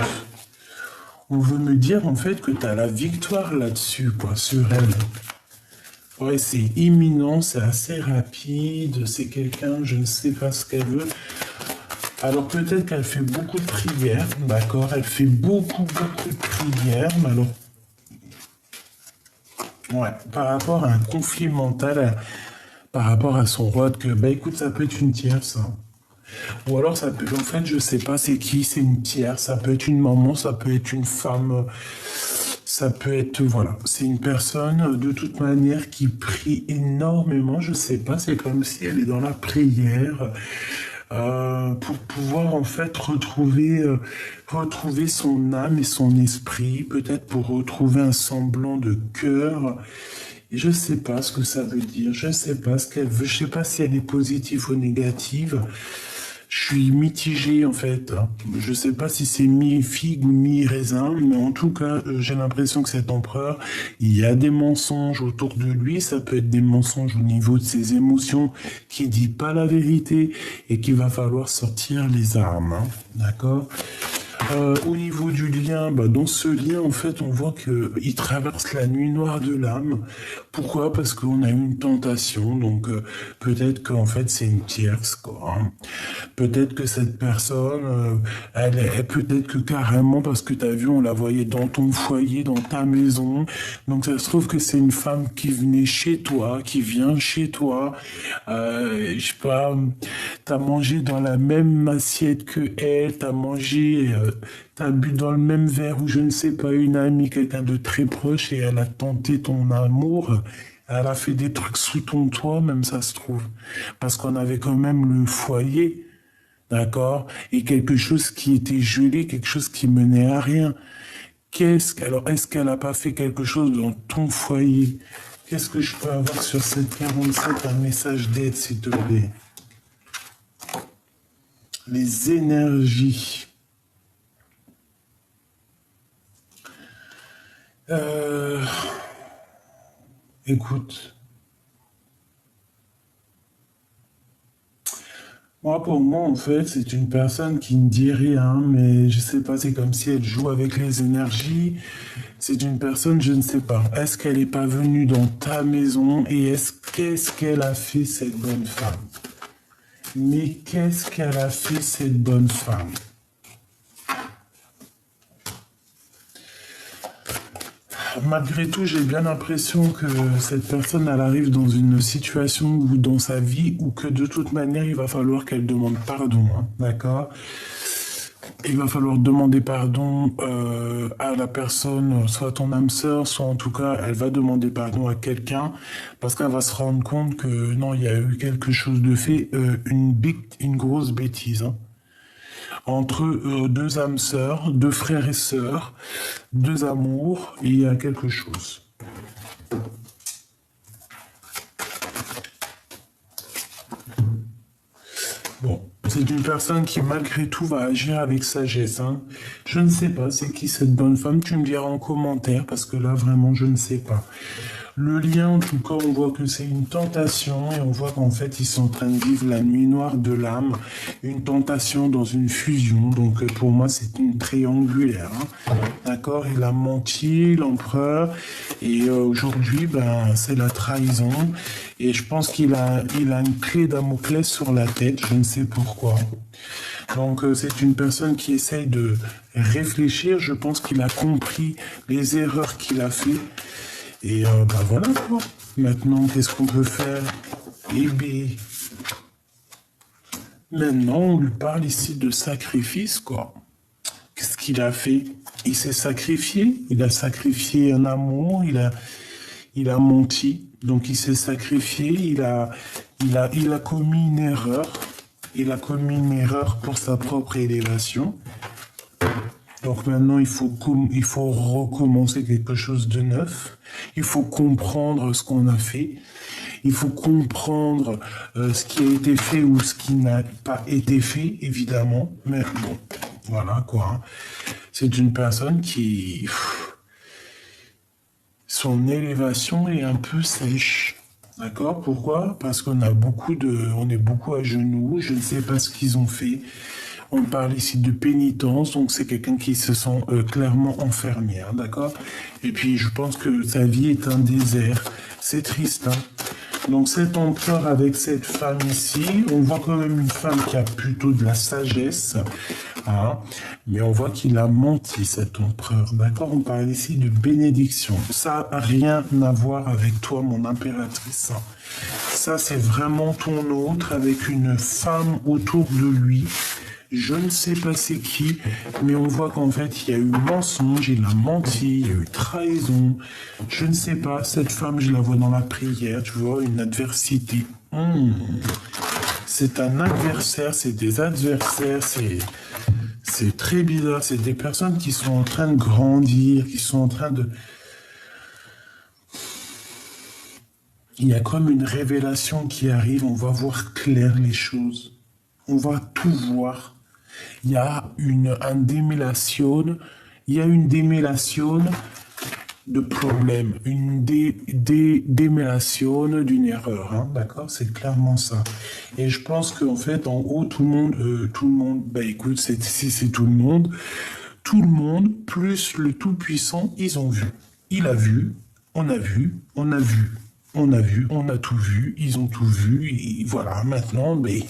Speaker 1: on veut me dire en fait que tu as la victoire là-dessus, quoi, sur elle. Ouais, c'est imminent, c'est assez rapide, c'est quelqu'un, je ne sais pas ce qu'elle veut. Alors peut-être qu'elle fait beaucoup de prières, d'accord, elle fait beaucoup de prières, mais alors, ouais, par rapport à un conflit mental, par rapport à son rôle, que, bah écoute, ça peut être une tierce, hein. Ou alors ça peut, en fait, je sais pas c'est qui, c'est une tierce, ça peut être une maman, ça peut être une femme, ça peut être, voilà, c'est une personne de toute manière qui prie énormément, je sais pas, c'est comme si elle est dans la prière pour pouvoir en fait retrouver son âme et son esprit, peut-être pour retrouver un semblant de cœur. Et je sais pas ce que ça veut dire, je sais pas ce qu'elle veut, je sais pas si elle est positive ou négative. Je suis mitigé en fait. Je sais pas si c'est mi-figue ou mi-raisin, mais en tout cas, j'ai l'impression que cet empereur, il y a des mensonges autour de lui. Ça peut être des mensonges au niveau de ses émotions, qui dit pas la vérité et qu'il va falloir sortir les armes, hein. D'accord? Au niveau du lien, bah, dans ce lien, en fait, on voit qu'il traverse la nuit noire de l'âme. Pourquoi? Parce qu'on a eu une tentation, donc peut-être qu'en fait c'est une tierce, quoi, hein. Peut-être que cette personne, elle est peut-être que carrément, parce que tu as vu, on la voyait dans ton foyer, dans ta maison. Donc ça se trouve que c'est une femme qui venait chez toi, qui vient chez toi. Je sais pas, t'as mangé dans la même assiette que elle, t'as mangé, t'as bu dans le même verre ou je ne sais pas, une amie, quelqu'un de très proche et elle a tenté ton amour. Elle a fait des trucs sous ton toit, même ça se trouve. Parce qu'on avait quand même le foyer, d'accord? Et quelque chose qui était gelé, quelque chose qui menait à rien. Alors, est-ce qu'elle n'a pas fait quelque chose dans ton foyer? Qu'est-ce que je peux avoir sur cette 47, un message d'aide, s'il te plaît? Les énergies. Écoute. Moi, pour moi, en fait, c'est une personne qui ne dit rien, mais je sais pas, c'est comme si elle joue avec les énergies. C'est une personne, je ne sais pas. Est-ce qu'elle n'est pas venue dans ta maison et qu'est-ce qu'elle a fait, cette bonne femme? Mais qu'est-ce qu'elle a fait, cette bonne femme? Malgré tout, j'ai bien l'impression que cette personne, elle arrive dans une situation ou dans sa vie où que de toute manière, il va falloir qu'elle demande pardon, hein, d'accord? Il va falloir demander pardon à la personne, soit ton âme sœur, soit en tout cas, elle va demander pardon à quelqu'un parce qu'elle va se rendre compte que non, il y a eu quelque chose de fait, une grosse bêtise, hein, entre deux âmes sœurs, deux frères et sœurs, deux amours, et il y a quelque chose. Bon, c'est une personne qui malgré tout va agir avec sagesse, hein. Je ne sais pas c'est qui cette bonne femme, tu me diras en commentaire parce que là vraiment je ne sais pas. Le lien, en tout cas, on voit que c'est une tentation et on voit qu'en fait, ils sont en train de vivre la nuit noire de l'âme, une tentation dans une fusion. Donc, pour moi, c'est une triangulaire, hein. D'accord? Il a menti, l'empereur, et aujourd'hui, ben, c'est la trahison. Et je pense il a une clé Damoclès sur la tête, je ne sais pourquoi. Donc, c'est une personne qui essaye de réfléchir. Je pense qu'il a compris les erreurs qu'il a fait. Et bah voilà quoi. Maintenant, qu'est-ce qu'on peut faire? Eh bien, maintenant, on lui parle ici de sacrifice, quoi. Qu'est-ce qu'il a fait? Il s'est sacrifié. Il a sacrifié un amour. Il a menti. Donc il s'est sacrifié, il a commis une erreur. Il a commis une erreur pour sa propre élévation. Donc maintenant, il faut recommencer quelque chose de neuf. Il faut comprendre ce qu'on a fait. Il faut comprendre ce qui a été fait ou ce qui n'a pas été fait, évidemment. Mais bon, voilà quoi. Hein. C'est une personne qui... Son élévation est un peu sèche. D'accord? Pourquoi? Parce on est beaucoup à genoux. Je ne sais pas ce qu'ils ont fait. On parle ici de pénitence, donc c'est quelqu'un qui se sent clairement enfermé, hein, d'accord? Et puis je pense que sa vie est un désert. C'est triste, hein? Donc cet empereur avec cette femme ici, on voit quand même une femme qui a plutôt de la sagesse, hein, mais on voit qu'il a menti, cet empereur, d'accord? On parle ici de bénédiction. Ça n'a rien à voir avec toi, mon impératrice. Ça, c'est vraiment ton autre avec une femme autour de lui. Je ne sais pas c'est qui, mais on voit qu'en fait, il y a eu mensonge, il a menti, il y a eu trahison. Je ne sais pas, cette femme, je la vois dans la prière, tu vois, une adversité. C'est un adversaire, c'est des adversaires, c'est très bizarre. C'est des personnes qui sont en train de grandir, qui sont en train de... Il y a comme une révélation qui arrive, on va voir clair les choses. On va tout voir. Il y a une démêlation de problème, une démêlation d'une erreur, hein, d'accord? C'est clairement ça. Et je pense qu'en fait, en haut, tout le monde, bah écoute, c'est tout le monde, plus le Tout-Puissant, ils ont vu. Il a vu, on a vu, on a vu. On a vu, on a tout vu, ils ont tout vu, et voilà, maintenant, mais...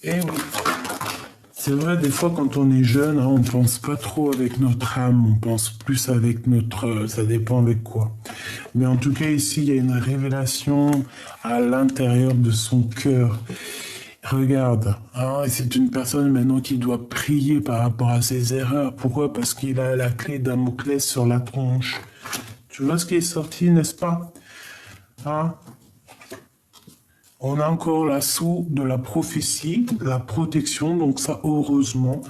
Speaker 1: Eh oui, c'est vrai, des fois, quand on est jeune, hein, on pense pas trop avec notre âme, on pense plus avec notre... ça dépend avec quoi. Mais en tout cas, ici, il y a une révélation à l'intérieur de son cœur. Regarde, hein, c'est une personne maintenant qui doit prier par rapport à ses erreurs. Pourquoi? Parce qu'il a la clé Damoclès sur la tronche. Tu vois ce qui est sorti, n'est-ce pas? Hein? On a encore l'assaut de la prophétie, la protection, donc ça, heureusement.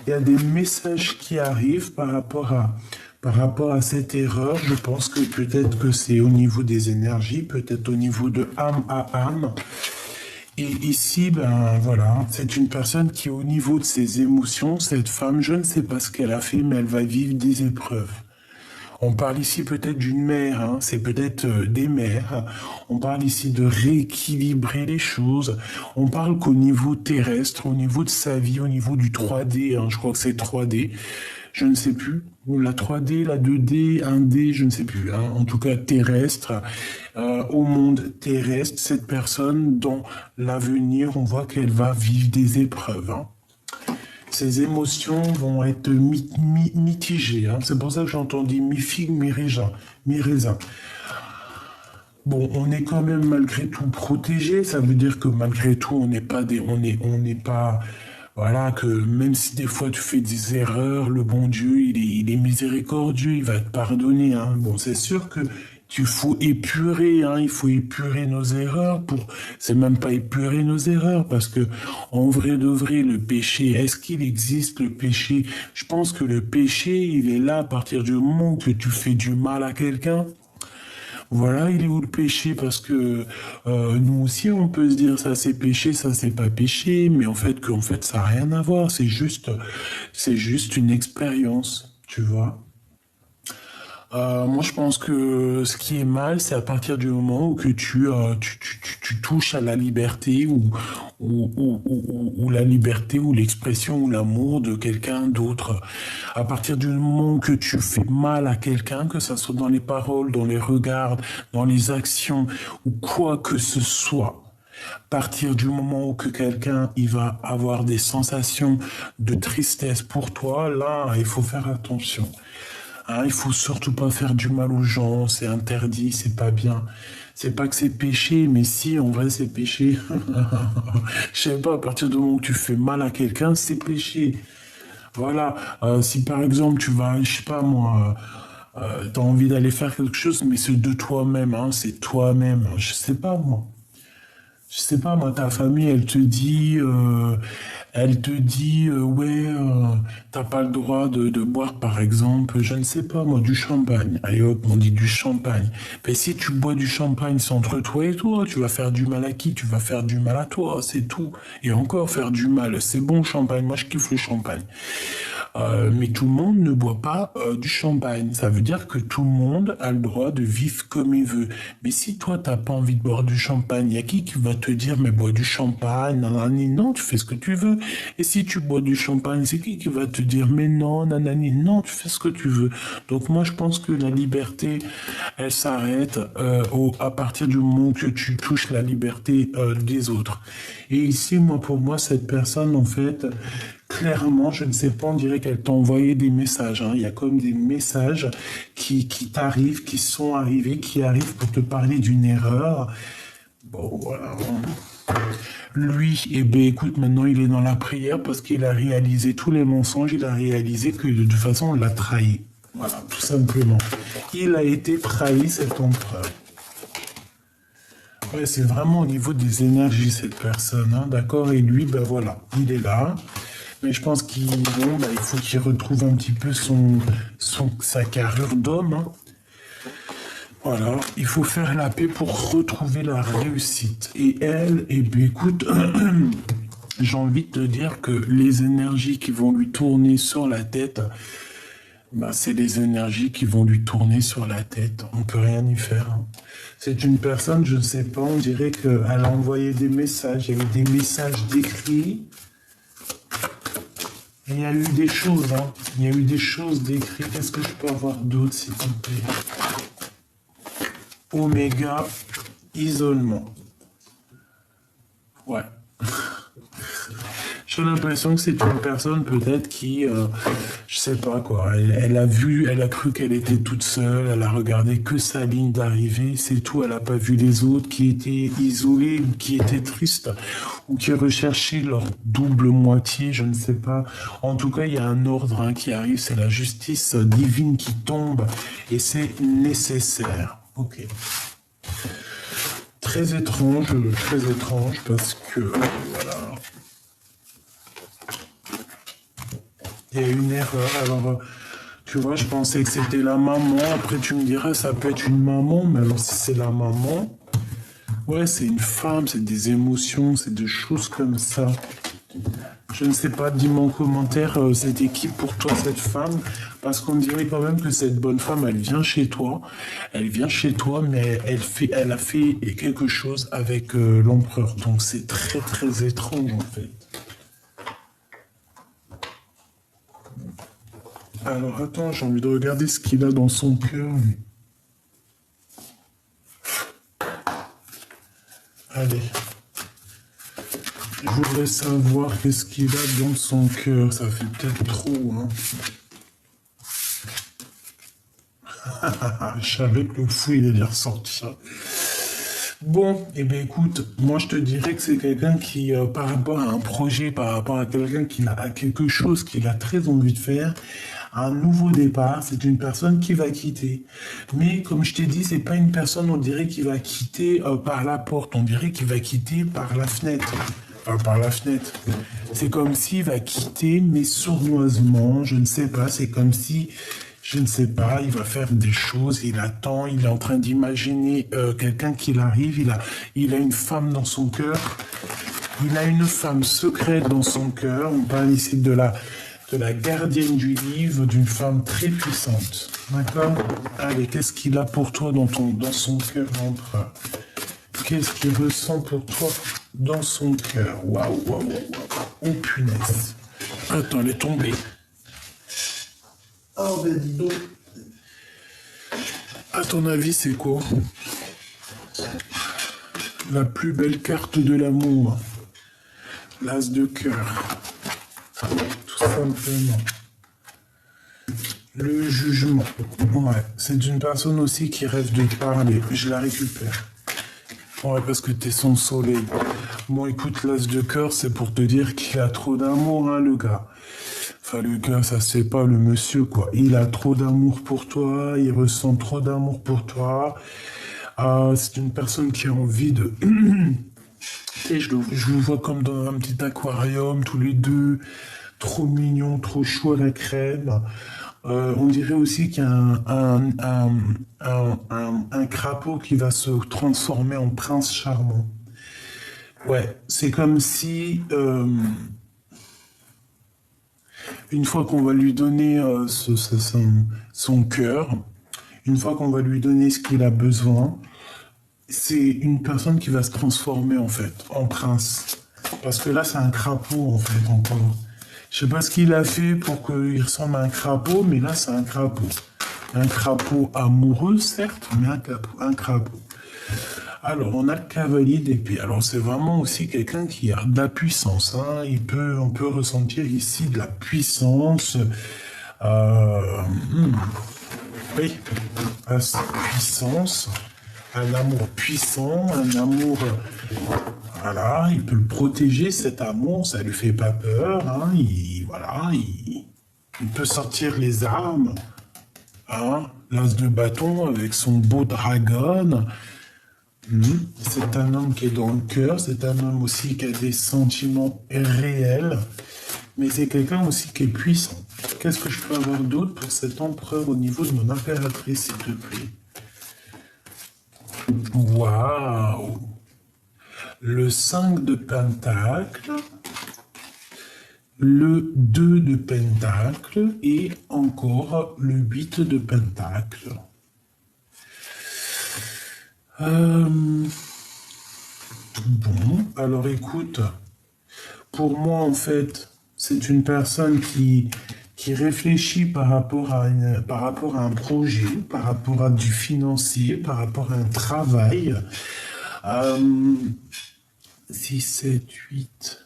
Speaker 1: Il y a des messages qui arrivent par rapport à cette erreur. Je pense que peut-être que c'est au niveau des énergies, peut-être au niveau de âme à âme. Et ici, ben voilà, c'est une personne qui, au niveau de ses émotions, cette femme, je ne sais pas ce qu'elle a fait, mais elle va vivre des épreuves. On parle ici peut-être d'une mère, hein, c'est peut-être des mères. On parle ici de rééquilibrer les choses. On parle qu'au niveau terrestre, au niveau de sa vie, au niveau du 3D, hein, je crois que c'est 3D, je ne sais plus, ou la 3D, la 2D, 1D, je ne sais plus, hein, en tout cas terrestre, au monde terrestre, cette personne, dans l'avenir, on voit qu'elle va vivre des épreuves, hein. Ses émotions vont être mitigées. Hein. C'est pour ça que j'entends dire mi-figue, mi-raisin. Bon, on est quand même malgré tout protégé. Ça veut dire que malgré tout, on n'est pas, voilà, que même si des fois tu fais des erreurs, le bon Dieu, il est miséricordieux, il va te pardonner. Hein. Bon, c'est sûr que il faut épurer, hein, il faut épurer nos erreurs c'est même pas épurer nos erreurs, parce que, en vrai de vrai, le péché, est-ce qu'il existe le péché? Je pense que le péché, il est là à partir du moment que tu fais du mal à quelqu'un. Voilà, il est où le péché? Parce que nous aussi, on peut se dire ça c'est péché, ça c'est pas péché, mais en fait, ça n'a rien à voir. C'est juste une expérience, tu vois. Moi, je pense que ce qui est mal, c'est à partir du moment où que tu touches à la liberté ou la liberté ou l'expression ou l'amour de quelqu'un d'autre. À partir du moment que tu fais mal à quelqu'un, que ça soit dans les paroles, dans les regards, dans les actions ou quoi que ce soit. À partir du moment où que quelqu'un il va avoir des sensations de tristesse pour toi, là, il faut faire attention. Hein, il faut surtout pas faire du mal aux gens, c'est interdit, c'est pas bien. C'est pas que c'est péché, mais si, en vrai, c'est péché. Je sais pas, à partir du moment où tu fais mal à quelqu'un, c'est péché. Voilà. Si par exemple, tu vas, je sais pas moi, T'as envie d'aller faire quelque chose, mais c'est de toi-même, hein, c'est toi-même. Je sais pas, moi. Je sais pas, moi, ta famille, elle te dit, ouais, t'as pas le droit de boire, par exemple, je ne sais pas, moi, du champagne. Allez hop, on dit du champagne. Mais si tu bois du champagne, c'est entre toi et toi, tu vas faire du mal à qui? Tu vas faire du mal à toi, c'est tout. Et encore faire du mal, c'est bon, le champagne, moi, je kiffe le champagne. Mais tout le monde ne boit pas du champagne. Ça veut dire que tout le monde a le droit de vivre comme il veut. Mais si toi, t'as pas envie de boire du champagne, il y a qui va te dire, mais bois du champagne, nanani, non, tu fais ce que tu veux. Et si tu bois du champagne, c'est qui va te dire, mais non, nanani, non, tu fais ce que tu veux. Donc moi, je pense que la liberté, elle s'arrête à partir du moment que tu touches la liberté des autres. Et ici, moi, pour moi, cette personne, en fait, clairement, je ne sais pas, on dirait qu'elle t'a envoyé des messages, hein. Il y a comme des messages qui t'arrivent, qui sont arrivés, qui arrivent pour te parler d'une erreur. Bon, voilà. Lui, eh ben, écoute, maintenant il est dans la prière parce qu'il a réalisé tous les mensonges, il a réalisé que de toute façon on l'a trahi. Voilà, tout simplement. Il a été trahi, cet empereur. Ouais, c'est vraiment au niveau des énergies, cette personne, hein, d'accord? Et lui, ben voilà, il est là. Mais je pense il faut qu'il retrouve un petit peu sa carrure d'homme, hein. Voilà, il faut faire la paix pour retrouver la réussite. Et elle, eh bien, écoute, j'ai envie de te dire que les énergies qui vont lui tourner sur la tête, bah, c'est les énergies qui vont lui tourner sur la tête. On peut rien y faire, hein. C'est une personne, je ne sais pas, on dirait qu'elle a envoyé des messages. Il y a eu des messages décrits. Et il y a eu des choses, hein. Il y a eu des choses décrites. Qu'est-ce que je peux avoir d'autre, s'il te plaît? Oméga, isolement. Ouais. J'ai l'impression que c'est une personne peut-être qui, je sais pas quoi, elle a cru qu'elle était toute seule, elle a regardé que sa ligne d'arrivée, c'est tout, elle a pas vu les autres qui étaient isolés, ou qui étaient tristes, ou qui recherchaient leur double moitié, je ne sais pas. En tout cas, il y a un ordre, hein, qui arrive, c'est la justice divine qui tombe, et c'est nécessaire. Ok. Très étrange, parce que, voilà. Il y a une erreur, alors, tu vois, je pensais que c'était la maman, après tu me diras, ça peut être une maman, mais alors si c'est la maman, ouais, c'est une femme, c'est des émotions, c'est des choses comme ça. Je ne sais pas, dis-moi en commentaire, c'était qui pour toi cette femme? Parce qu'on dirait quand même que cette bonne femme, elle vient chez toi, mais elle a fait quelque chose avec l'empereur, donc c'est très très étrange en fait. Alors attends, j'ai envie de regarder ce qu'il a dans son cœur. Allez. Je voudrais savoir qu'est-ce qu'il a dans son cœur. Ça fait peut-être trop, hein. Je savais que le fou, il allait ressortir. Bon, eh bien écoute, moi je te dirais que c'est quelqu'un qui, par rapport à un projet, par rapport à quelqu'un qui a quelque chose qu'il a très envie de faire, un nouveau départ, c'est une personne qui va quitter. Mais comme je t'ai dit, c'est pas une personne, on dirait, qui va quitter par la porte, on dirait qu'il va quitter par la fenêtre. Par la fenêtre. C'est comme s'il va quitter, mais sournoisement, je ne sais pas, c'est comme si, je ne sais pas, il va faire des choses, il attend, il est en train d'imaginer quelqu'un qui arrive, il a une femme dans son cœur, il a une femme secrète dans son cœur, on parle ici de la gardienne du livre, d'une femme très puissante. D'accord? Allez, qu'est-ce qu'il a pour toi dans son cœur, l'empereur? Qu'est-ce qu'il ressent pour toi dans son cœur? Waouh, waouh, waouh. Oh punaise. Attends, elle est tombée. Oh ben dis donc. À ton avis, c'est quoi? La plus belle carte de l'amour. L'as de cœur. Tout simplement. Le jugement. Ouais, c'est une personne aussi qui rêve de parler. Je la récupère. Ouais, parce que t'es son soleil. Bon, écoute, l'as de cœur, c'est pour te dire qu'il a trop d'amour, hein, le gars. Enfin, le gars, ça se fait pas, le monsieur, quoi. Il a trop d'amour pour toi, il ressent trop d'amour pour toi. C'est une personne qui a envie de... Et je le vois comme dans un petit aquarium, tous les deux, trop mignons, trop chauds à la crème. On dirait aussi qu'il y a un crapaud qui va se transformer en prince charmant. Ouais, c'est comme si, une fois qu'on va lui donner son cœur, une fois qu'on va lui donner ce qu'il a besoin, c'est une personne qui va se transformer en fait en prince. Parce que là, c'est un crapaud en fait encore. Je sais pas ce qu'il a fait pour qu'il ressemble à un crapaud, mais là, c'est un crapaud. Un crapaud amoureux, certes, mais un crapaud. Alors, on a le cavalier d'épée. Alors, c'est vraiment aussi quelqu'un qui a de la puissance, hein. On peut ressentir ici de la puissance. Oui, puissance, un amour puissant, un amour, voilà, il peut le protéger, cet amour, ça lui fait pas peur, hein, voilà, il peut sortir les armes, hein, l'as de bâton avec son beau dragon. C'est un homme qui est dans le cœur, c'est un homme aussi qui a des sentiments réels, mais c'est quelqu'un aussi qui est puissant. Qu'est-ce que je peux avoir d'autre pour cet empereur au niveau de mon impératrice, s'il te plaît? Waouh! Le 5 de pentacle, le 2 de pentacle et encore le 8 de pentacle. Bon, alors écoute, pour moi en fait, c'est une personne qui réfléchit par rapport à un projet, par rapport à du financier, par rapport à un travail. 6, 7, 8.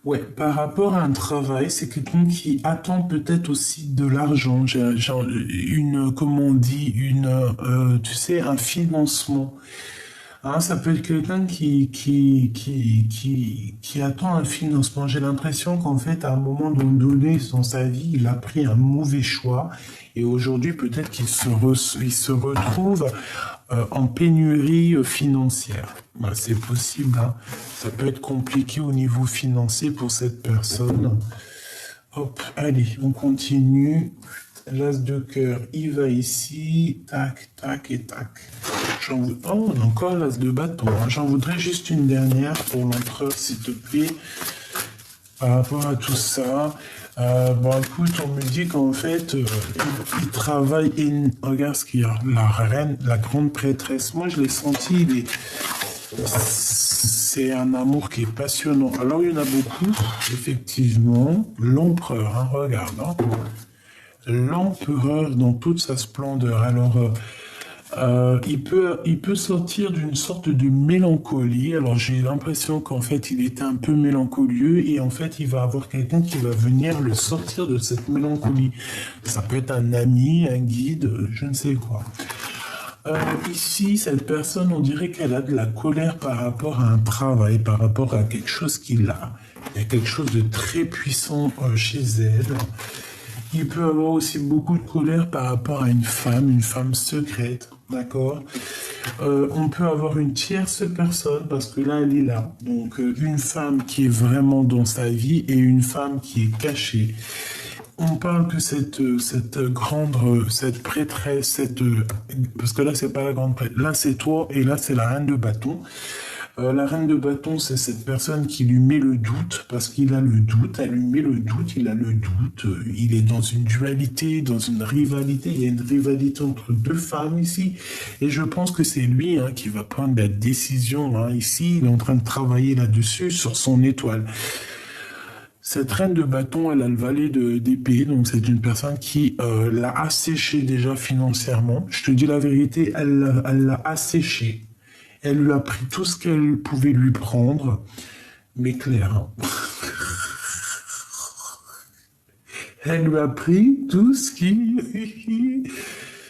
Speaker 1: Ouais, par rapport à un travail, c'est quelqu'un qui attend peut-être aussi de l'argent, genre comment on dit, tu sais, un financement. Hein, ça peut être quelqu'un qui attend un financement. J'ai l'impression qu'en fait, à un moment donné dans sa vie, il a pris un mauvais choix et aujourd'hui, peut-être il se retrouve en pénurie financière. Bah, c'est possible, hein. Ça peut être compliqué au niveau financier pour cette personne. Hop, allez, on continue. L'as de cœur, il va ici. Tac, tac et tac. Oh, on a encore l'as de bâton. Hein. J'en voudrais juste une dernière pour l'empereur, s'il te plaît. Par rapport à tout ça. Bon, écoute, on me dit qu'en fait, il travaille. Regarde ce qu'il y a. La reine, la grande prêtresse. Moi, je l'ai senti. C'est un amour qui est passionnant. Alors, il y en a beaucoup, effectivement. L'empereur, hein, regarde. Hein. L'empereur dans toute sa splendeur. Alors, il peut sortir d'une sorte de mélancolie. Alors, j'ai l'impression qu'en fait, il était un peu mélancolieux et en fait, il va avoir quelqu'un qui va venir le sortir de cette mélancolie. Ça peut être un ami, un guide, je ne sais quoi. Ici, cette personne, on dirait qu'elle a de la colère par rapport à un travail, par rapport à quelque chose qu'il a. Il y a quelque chose de très puissant chez elle. Il peut avoir aussi beaucoup de colère par rapport à une femme secrète, d'accord? On peut avoir une tierce personne, parce que là, elle est là. Donc, une femme qui est vraiment dans sa vie et une femme qui est cachée. On parle que cette prêtresse, parce que là, c'est pas la grande prêtresse. Là, c'est toi et là, c'est la reine de bâton. La reine de bâton, c'est cette personne qui lui met le doute, parce qu'il a le doute, elle lui met le doute, il a le doute, il est dans une dualité, dans une rivalité, il y a une rivalité entre deux femmes ici, et je pense que c'est lui hein, qui va prendre la décision, hein, ici, il est en train de travailler là-dessus, sur son étoile. Cette reine de bâton, elle a le valet d'épée, donc c'est une personne qui l'a asséché déjà financièrement. Je te dis la vérité, elle l'a asséché. Elle lui a pris tout ce qu'elle pouvait lui prendre, mais clair. Hein. Elle lui a pris tout ce qui...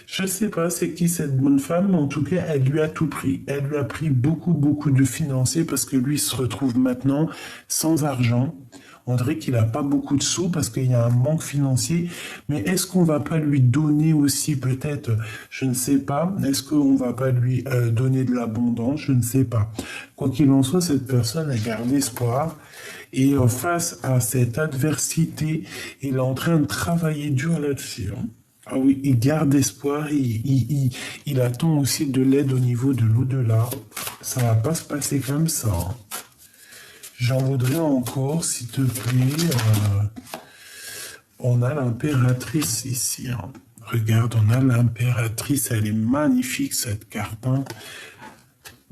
Speaker 1: Je sais pas c'est qui cette bonne femme, mais en tout cas, elle lui a tout pris. Elle lui a pris beaucoup, beaucoup de financiers parce que lui se retrouve maintenant sans argent. On dirait qu'il n'a pas beaucoup de sous parce qu'il y a un manque financier. Mais est-ce qu'on va pas lui donner aussi peut-être, je ne sais pas, est-ce qu'on va pas lui donner de l'abondance? Je ne sais pas. Quoi qu'il en soit, cette personne a gardé espoir. Et face à cette adversité, il est en train de travailler dur là-dessus. Hein. Ah oui, il garde espoir, il attend aussi de l'aide au niveau de l'au-delà. Ça va pas se passer comme ça. Hein. J'en voudrais encore, s'il te plaît. On a l'impératrice ici. Hein. Regarde, on a l'impératrice. Elle est magnifique, cette carte. Hein.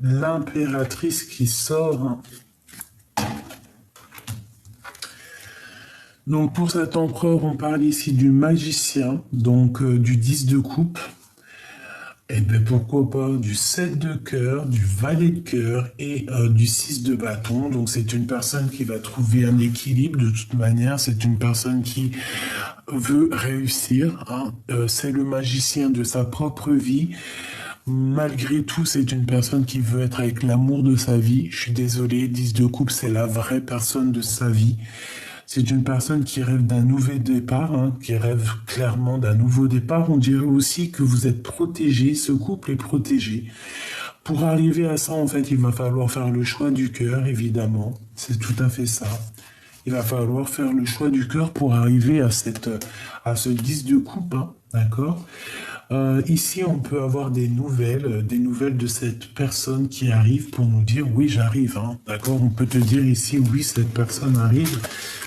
Speaker 1: L'impératrice qui sort. Hein. Donc, pour cet empereur, on parle ici du magicien, donc du 10 de coupe. Et bien pourquoi pas du 7 de cœur, du valet de cœur et du 6 de bâton. Donc c'est une personne qui va trouver un équilibre de toute manière. C'est une personne qui veut réussir. Hein. C'est le magicien de sa propre vie. Malgré tout, c'est une personne qui veut être avec l'amour de sa vie. Je suis désolé, 10 de coupe, c'est la vraie personne de sa vie. C'est une personne qui rêve d'un nouvel départ, hein, qui rêve clairement d'un nouveau départ. On dirait aussi que vous êtes protégé, ce couple est protégé. Pour arriver à ça, en fait, il va falloir faire le choix du cœur, évidemment. C'est tout à fait ça. Il va falloir faire le choix du cœur pour arriver à ce 10 de coupe, hein, d'accord ? Ici, on peut avoir des nouvelles de cette personne qui arrive pour nous dire oui, j'arrive, hein, d'accord? On peut te dire ici oui, cette personne arrive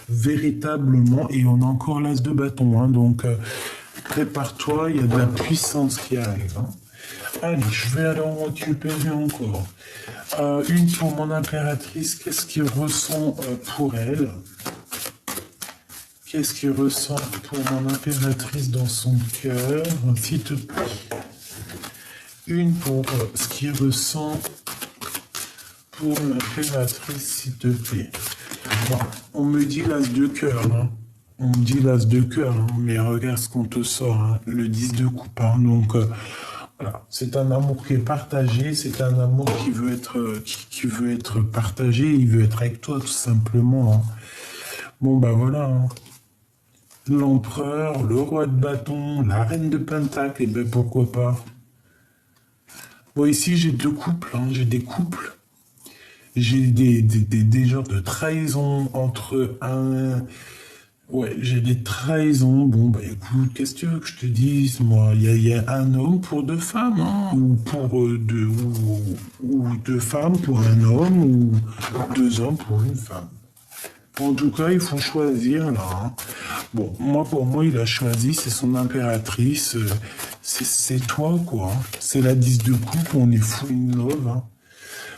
Speaker 1: véritablement et on a encore l'as de bâton, hein, donc prépare-toi, il y a de la puissance qui arrive. Hein. Allez, je vais aller en récupérer encore. Une pour mon impératrice, qu'est-ce qu'il ressent pour elle? Qu'est-ce qu'il ressent pour mon impératrice dans son cœur, s'il te plaît? Une pour ce qu'il ressent pour l'impératrice, s'il te plaît. Bon, on me dit l'as de cœur, hein. On me dit l'as de cœur, hein. Mais regarde ce qu'on te sort, hein. Le 10 de coupe. Hein. Donc, voilà, c'est un amour qui est partagé, c'est un amour qui veut être partagé, il veut être avec toi, tout simplement. Hein. Bon, bah voilà, hein. L'empereur, le roi de bâton, la reine de pentacle, et ben pourquoi pas. Bon, ici, j'ai deux couples, hein, j'ai des couples. J'ai des genres de trahison entre un... Ouais, j'ai des trahisons. Bon, bah écoute, qu'est-ce que tu veux que je te dise, moi? Il y a un homme pour deux femmes, hein, ou deux femmes pour un homme, ou deux hommes pour une femme. En tout cas, il faut choisir, là. Hein. Bon, pour moi, il a choisi, c'est son impératrice. C'est toi, quoi. Hein. C'est la 10 de coupe, on est fou in love. Hein.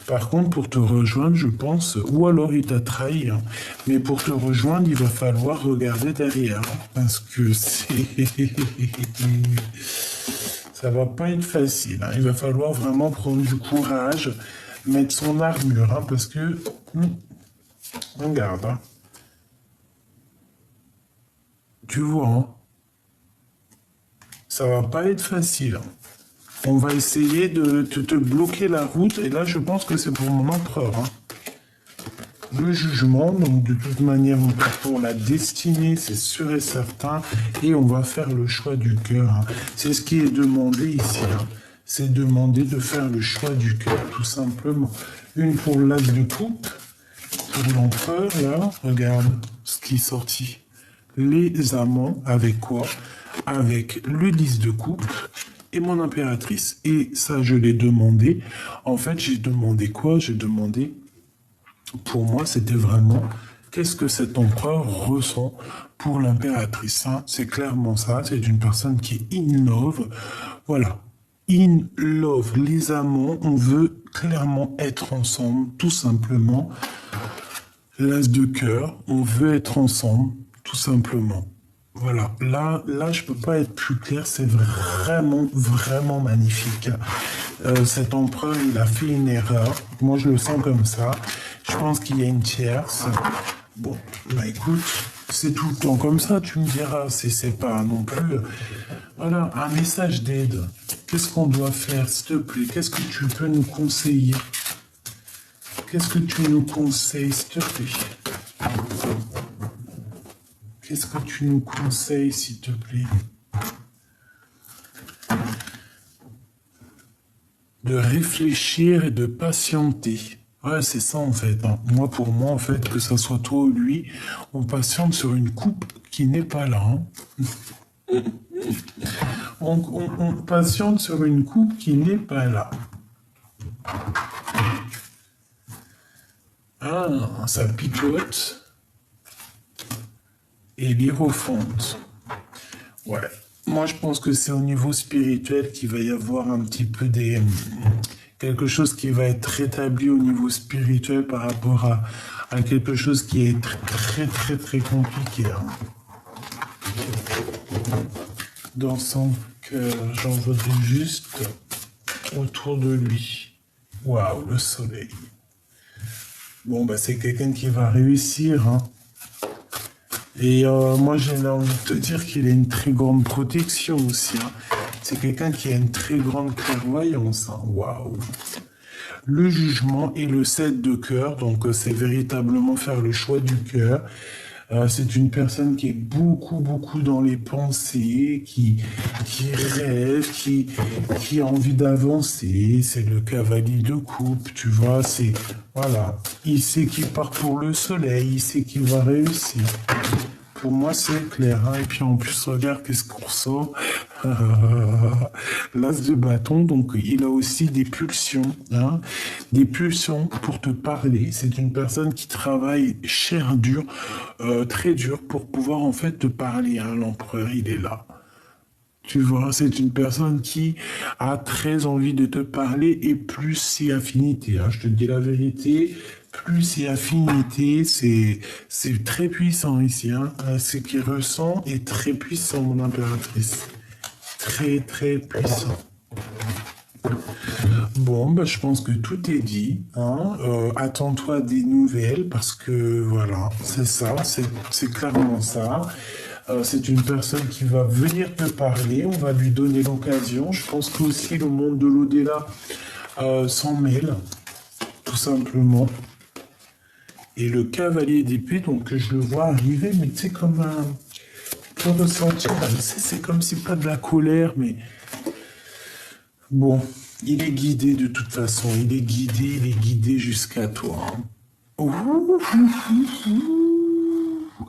Speaker 1: Par contre, pour te rejoindre, je pense, ou alors il t'a trahi, hein. Mais pour te rejoindre, il va falloir regarder derrière. Parce que ça va pas être facile. Hein. Il va falloir vraiment prendre du courage, mettre son armure, hein, parce que... Regarde, hein. Tu vois, hein. Ça va pas être facile. Hein. On va essayer de te bloquer la route, et là, je pense que c'est pour mon empereur. Hein. Le jugement, donc de toute manière, on part pour la destinée, c'est sûr et certain, et on va faire le choix du cœur. Hein. C'est ce qui est demandé ici. Hein. C'est demandé de faire le choix du cœur, tout simplement. Une pour l'as de coupe. Pour l'empereur, là, regarde ce qui est sorti. Les amants, avec quoi? Avec le 10 de coupe et mon impératrice. Et ça, je l'ai demandé. En fait, j'ai demandé quoi? J'ai demandé, pour moi, c'était vraiment, qu'est-ce que cet empereur ressent pour l'impératrice? Hein? C'est clairement ça. C'est une personne qui est in love. Voilà. In love. Les amants, on veut clairement être ensemble, tout simplement. L'as de cœur, on veut être ensemble, tout simplement. Voilà, là, je peux pas être plus clair, c'est vraiment, vraiment magnifique. Cet empereur, il a fait une erreur. Moi, je le sens comme ça. Je pense qu'il y a une tierce. Bon, bah écoute, c'est tout le temps comme ça, tu me diras. C'est pas non plus... Voilà, un message d'aide. Qu'est-ce qu'on doit faire, s'il te plaît? Qu'est-ce que tu peux nous conseiller? Qu'est-ce que tu nous conseilles, s'il te plaît? qu'est-ce que tu nous conseilles, s'il te plaît? De réfléchir et de patienter. Ouais, c'est ça en fait, hein. Moi, pour moi, en fait, que ça soit toi ou lui, on patiente sur une coupe qui n'est pas là, hein. On patiente sur une coupe qui n'est pas là. Ah, ça picote. Et l'hierophante. Ouais. Moi, je pense que c'est au niveau spirituel qu'il va y avoir un petit peu quelque chose qui va être rétabli au niveau spirituel par rapport à quelque chose qui est très, très, très compliqué, hein. Dans son cœur, j'en voudrais juste autour de lui. Waouh, le soleil. Bon, bah, c'est quelqu'un qui va réussir, hein. Et moi, j'ai envie de te dire qu'il a une très grande protection aussi, hein. C'est quelqu'un qui a une très grande clairvoyance, hein. Waouh. Le jugement et le 7 de cœur, donc c'est véritablement faire le choix du cœur. C'est une personne qui est beaucoup, beaucoup dans les pensées, qui rêve, qui a envie d'avancer. C'est le cavalier de coupe, tu vois. C'est, voilà. Il sait qu'il part pour le soleil, il sait qu'il va réussir. Pour moi, c'est clair, hein. Et puis en plus, regarde qu'est-ce qu'on ressort. L'as de bâton, donc il a aussi des pulsions, hein. Des pulsions pour te parler. C'est une personne qui travaille cher, dur, très dur pour pouvoir en fait te parler, hein. L'empereur, il est là. Tu vois, c'est une personne qui a très envie de te parler et plus c'est affinité, hein. Je te dis la vérité, plus c'est affinité, c'est très puissant ici, hein. Ce qu'il ressent est très puissant, mon impératrice. Très, très puissant. Bon, bah, je pense que tout est dit, hein. Attends-toi à des nouvelles parce que voilà, c'est ça, c'est clairement ça. C'est une personne qui va venir te parler, on va lui donner l'occasion. Je pense que aussi le monde de l'au-delà s'en mêle, tout simplement. Et le cavalier d'épée, donc je le vois arriver, mais tu sais, comme un... Pour ressentir, c'est comme si pas de la colère, mais... Bon, il est guidé de toute façon, il est guidé jusqu'à toi, hein. Ouh.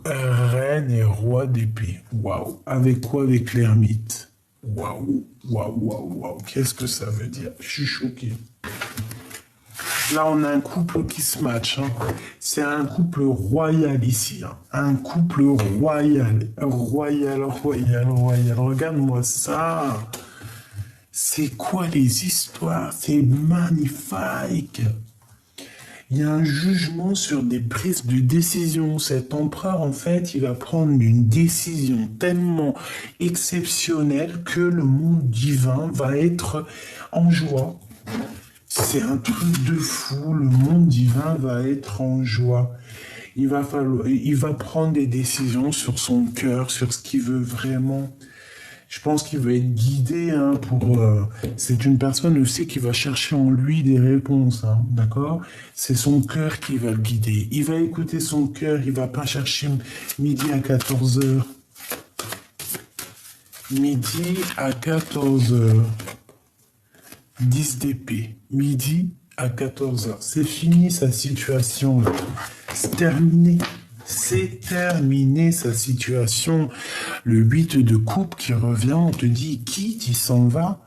Speaker 1: Reine et roi d'épée. Waouh. Avec quoi? Avec l'ermite. Waouh. Waouh, waouh, waouh. Qu'est-ce que ça veut dire? Je suis choqué. Là, on a un couple qui se match, hein. C'est un couple royal ici, hein. Un couple royal. Royal. Regarde-moi ça. C'est quoi les histoires? C'est magnifique. Il y a un jugement sur des prises de décision. Cet empereur, en fait, il va prendre une décision tellement exceptionnelle que le monde divin va être en joie. C'est un truc de fou. Le monde divin va être en joie. Il va prendre des décisions sur son cœur, sur ce qu'il veut vraiment. Je pense qu'il va être guidé, hein, c'est une personne aussi qui va chercher en lui des réponses, hein, d'accord? C'est son cœur qui va le guider. Il va écouter son cœur, il va pas chercher midi à 14 heures. Midi à 14 heures. 10 d'épée. Midi à 14 heures. C'est fini sa situation, là. C'est terminé. C'est terminé sa situation. Le 8 de coupe qui revient, on te dit, il quitte, il s'en va.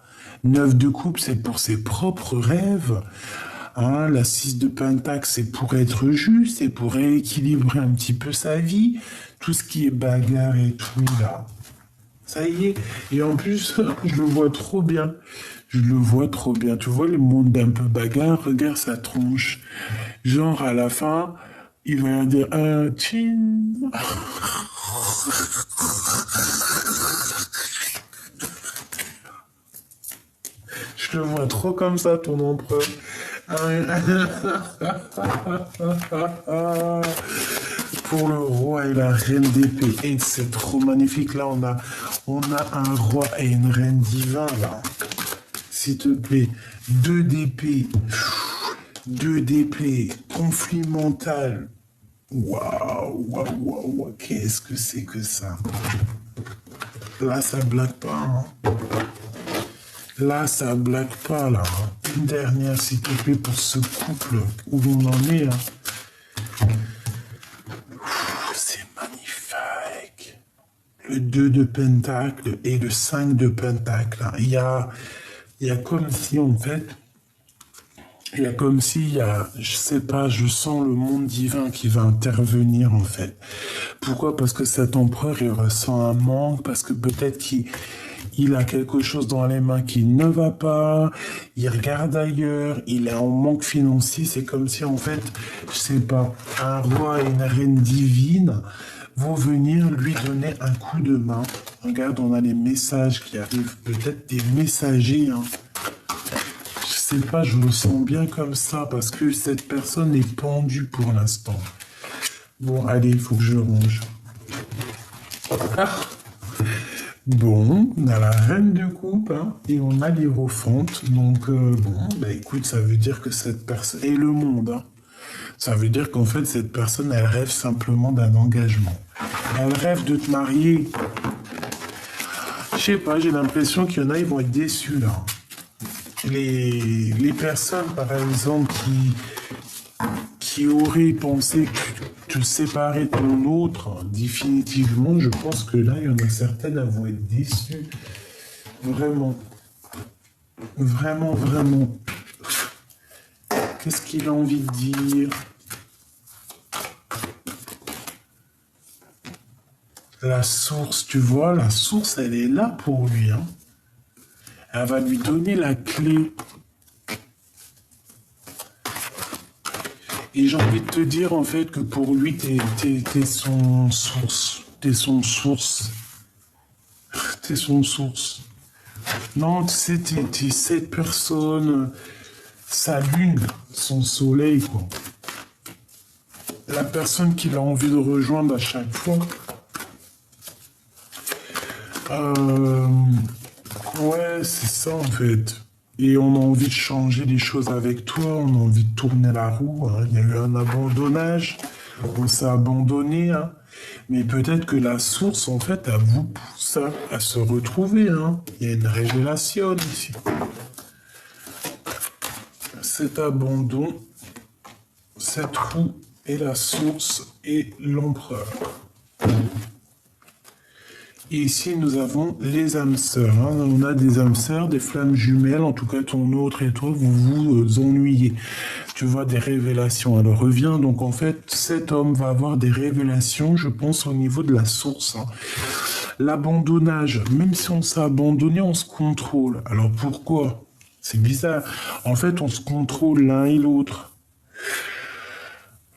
Speaker 1: 9 de coupe, c'est pour ses propres rêves. Hein, la 6 de pentacle, c'est pour être juste, c'est pour rééquilibrer un petit peu sa vie. Tout ce qui est bagarre et tout, là. Ça y est. Et en plus, je le vois trop bien. Je le vois trop bien. Tu vois le monde d'un peu bagarre, regarde sa tronche. Genre, à la fin... Il va dire tchin. Je le vois trop comme ça, ton empereur. Pour le roi et la reine d'épée. Et c'est trop magnifique. Là, on a un roi et une reine divin, là. S'il te plaît. 2 d'épée. 2 d'épée. Conflit mental. Waouh, waouh, waouh, waouh, qu'est-ce que c'est que ça? Là, ça blague pas, hein. Là, ça blague pas, là, hein. Une dernière, s'il te plaît, pour ce couple, où on en est, là. C'est magnifique. Le 2 de pentacle et le 5 de pentacle, hein. Il y a comme si, en fait, il y a comme s'il y a, je sais pas, je sens le monde divin qui va intervenir en fait. Pourquoi? Parce que cet empereur, il ressent un manque, parce que peut-être qu'il a quelque chose dans les mains qui ne va pas, il regarde ailleurs, il est en manque financier, c'est comme si en fait, je sais pas, un roi et une reine divine vont venir lui donner un coup de main. Regarde, on a les messages qui arrivent, peut-être des messagers, hein. Je sais pas, je le sens bien comme ça parce que cette personne est pendue pour l'instant. Bon, allez, il faut que je range. Ah. Bon, on a la reine de coupe hein, et on a l'hiérophante. Donc, bon, bah écoute, ça veut dire que cette personne... Et le monde, hein. Ça veut dire qu'en fait, cette personne, elle rêve simplement d'un engagement. Elle rêve de te marier. Je sais pas, j'ai l'impression qu'il y en a, ils vont être déçus, là. Les personnes, par exemple, qui auraient pensé te séparer de ton autre, définitivement, je pense que là, il y en a certaines qui vont être déçues. Vraiment. Vraiment, vraiment. Qu'est-ce qu'il a envie de dire? La source, tu vois, la source, elle est là pour lui, hein. Elle va lui donner la clé. Et j'ai envie de te dire en fait que pour lui, t'es son source. T'es son source. T'es son source. Non, tu sais, t'es cette personne, sa lune, son soleil, quoi. La personne qu'il a envie de rejoindre à chaque fois. Ouais, c'est ça en fait. Et on a envie de changer les choses avec toi, on a envie de tourner la roue, hein. Il y a eu un abandonnage, on s'est abandonné, hein. Mais peut-être que la source, en fait, elle vous pousse hein, à se retrouver, hein. Il y a une révélation ici. Cet abandon, cette roue est la source et l'empereur. Et ici, nous avons les âmes sœurs. Hein. On a des âmes sœurs, des flammes jumelles. En tout cas, ton autre et toi, vous vous ennuyez. Tu vois des révélations. Elle revient. Donc, en fait, cet homme va avoir des révélations, je pense, au niveau de la source. Hein. L'abandonnage. Même si on s'est abandonné, on se contrôle. Alors, pourquoi? C'est bizarre. En fait, on se contrôle l'un et l'autre.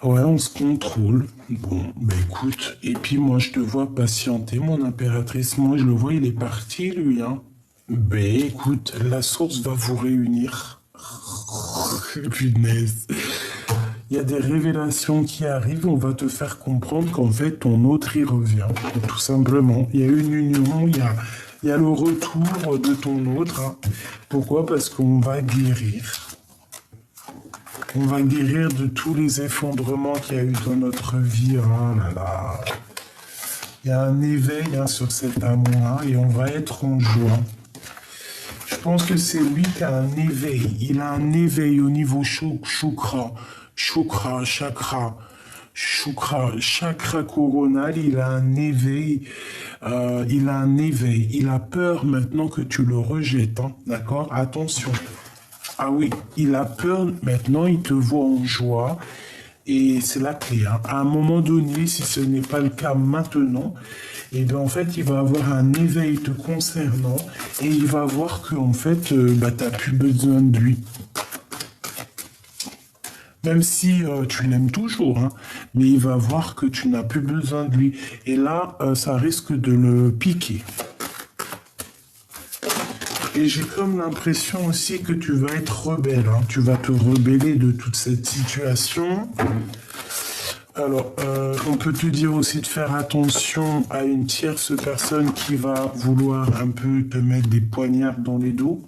Speaker 1: Ouais, on se contrôle. Bon, bah écoute, et puis moi je te vois patienter, mon impératrice, moi je le vois, il est parti lui, hein. Bah écoute, la source va vous réunir. Punaise. Il y a des révélations qui arrivent, on va te faire comprendre qu'en fait ton autre y revient, tout simplement. Il y a une union, il y a le retour de ton autre. Hein. Pourquoi? Parce qu'on va guérir. On va guérir de tous les effondrements qu'il y a eu dans notre vie. Oh là là. Il y a un éveil hein, sur cet amour et on va être en joie. Je pense que c'est lui qui a un éveil. Il a un éveil au niveau chakra, chakra coronal. Il a un éveil. Il a peur maintenant que tu le rejettes. Hein, d'accord? Attention. Ah oui, il a peur, maintenant il te voit en joie, et c'est la clé. Hein. À un moment donné, si ce n'est pas le cas maintenant, et bien en fait, il va avoir un éveil te concernant, et il va voir que en fait, tu n'as plus besoin de lui. Même si tu l'aimes toujours, hein, mais il va voir que tu n'as plus besoin de lui. Et là, ça risque de le piquer. Et j'ai comme l'impression aussi que tu vas être rebelle. Hein. Tu vas te rebeller de toute cette situation. Alors, on peut te dire aussi de faire attention à une tierce personne qui va vouloir un peu te mettre des poignards dans les dos.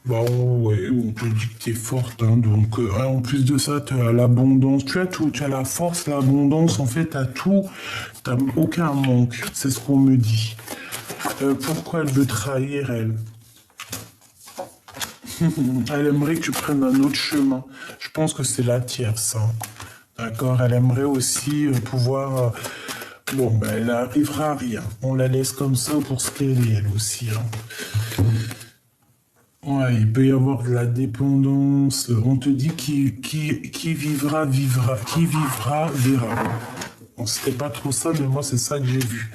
Speaker 1: Bah ouais, on te dit que t'es forte, hein, donc en plus de ça, tu as l'abondance, tu as tout, tu as la force, l'abondance, en fait, t'as tout, t'as aucun manque, c'est ce qu'on me dit. Pourquoi elle veut trahir, elle? Elle aimerait que tu prennes un autre chemin. Je pense que c'est la tierce, hein. D'accord? Elle aimerait aussi pouvoir... bon, ben, elle n'arrivera à rien. On la laisse comme ça pour ce qu'elle est, elle aussi, hein. Ouais, il peut y avoir de la dépendance. On te dit qui vivra, vivra. Qui vivra, verra. On ne sait pas trop ça, mais moi, c'est ça que j'ai vu.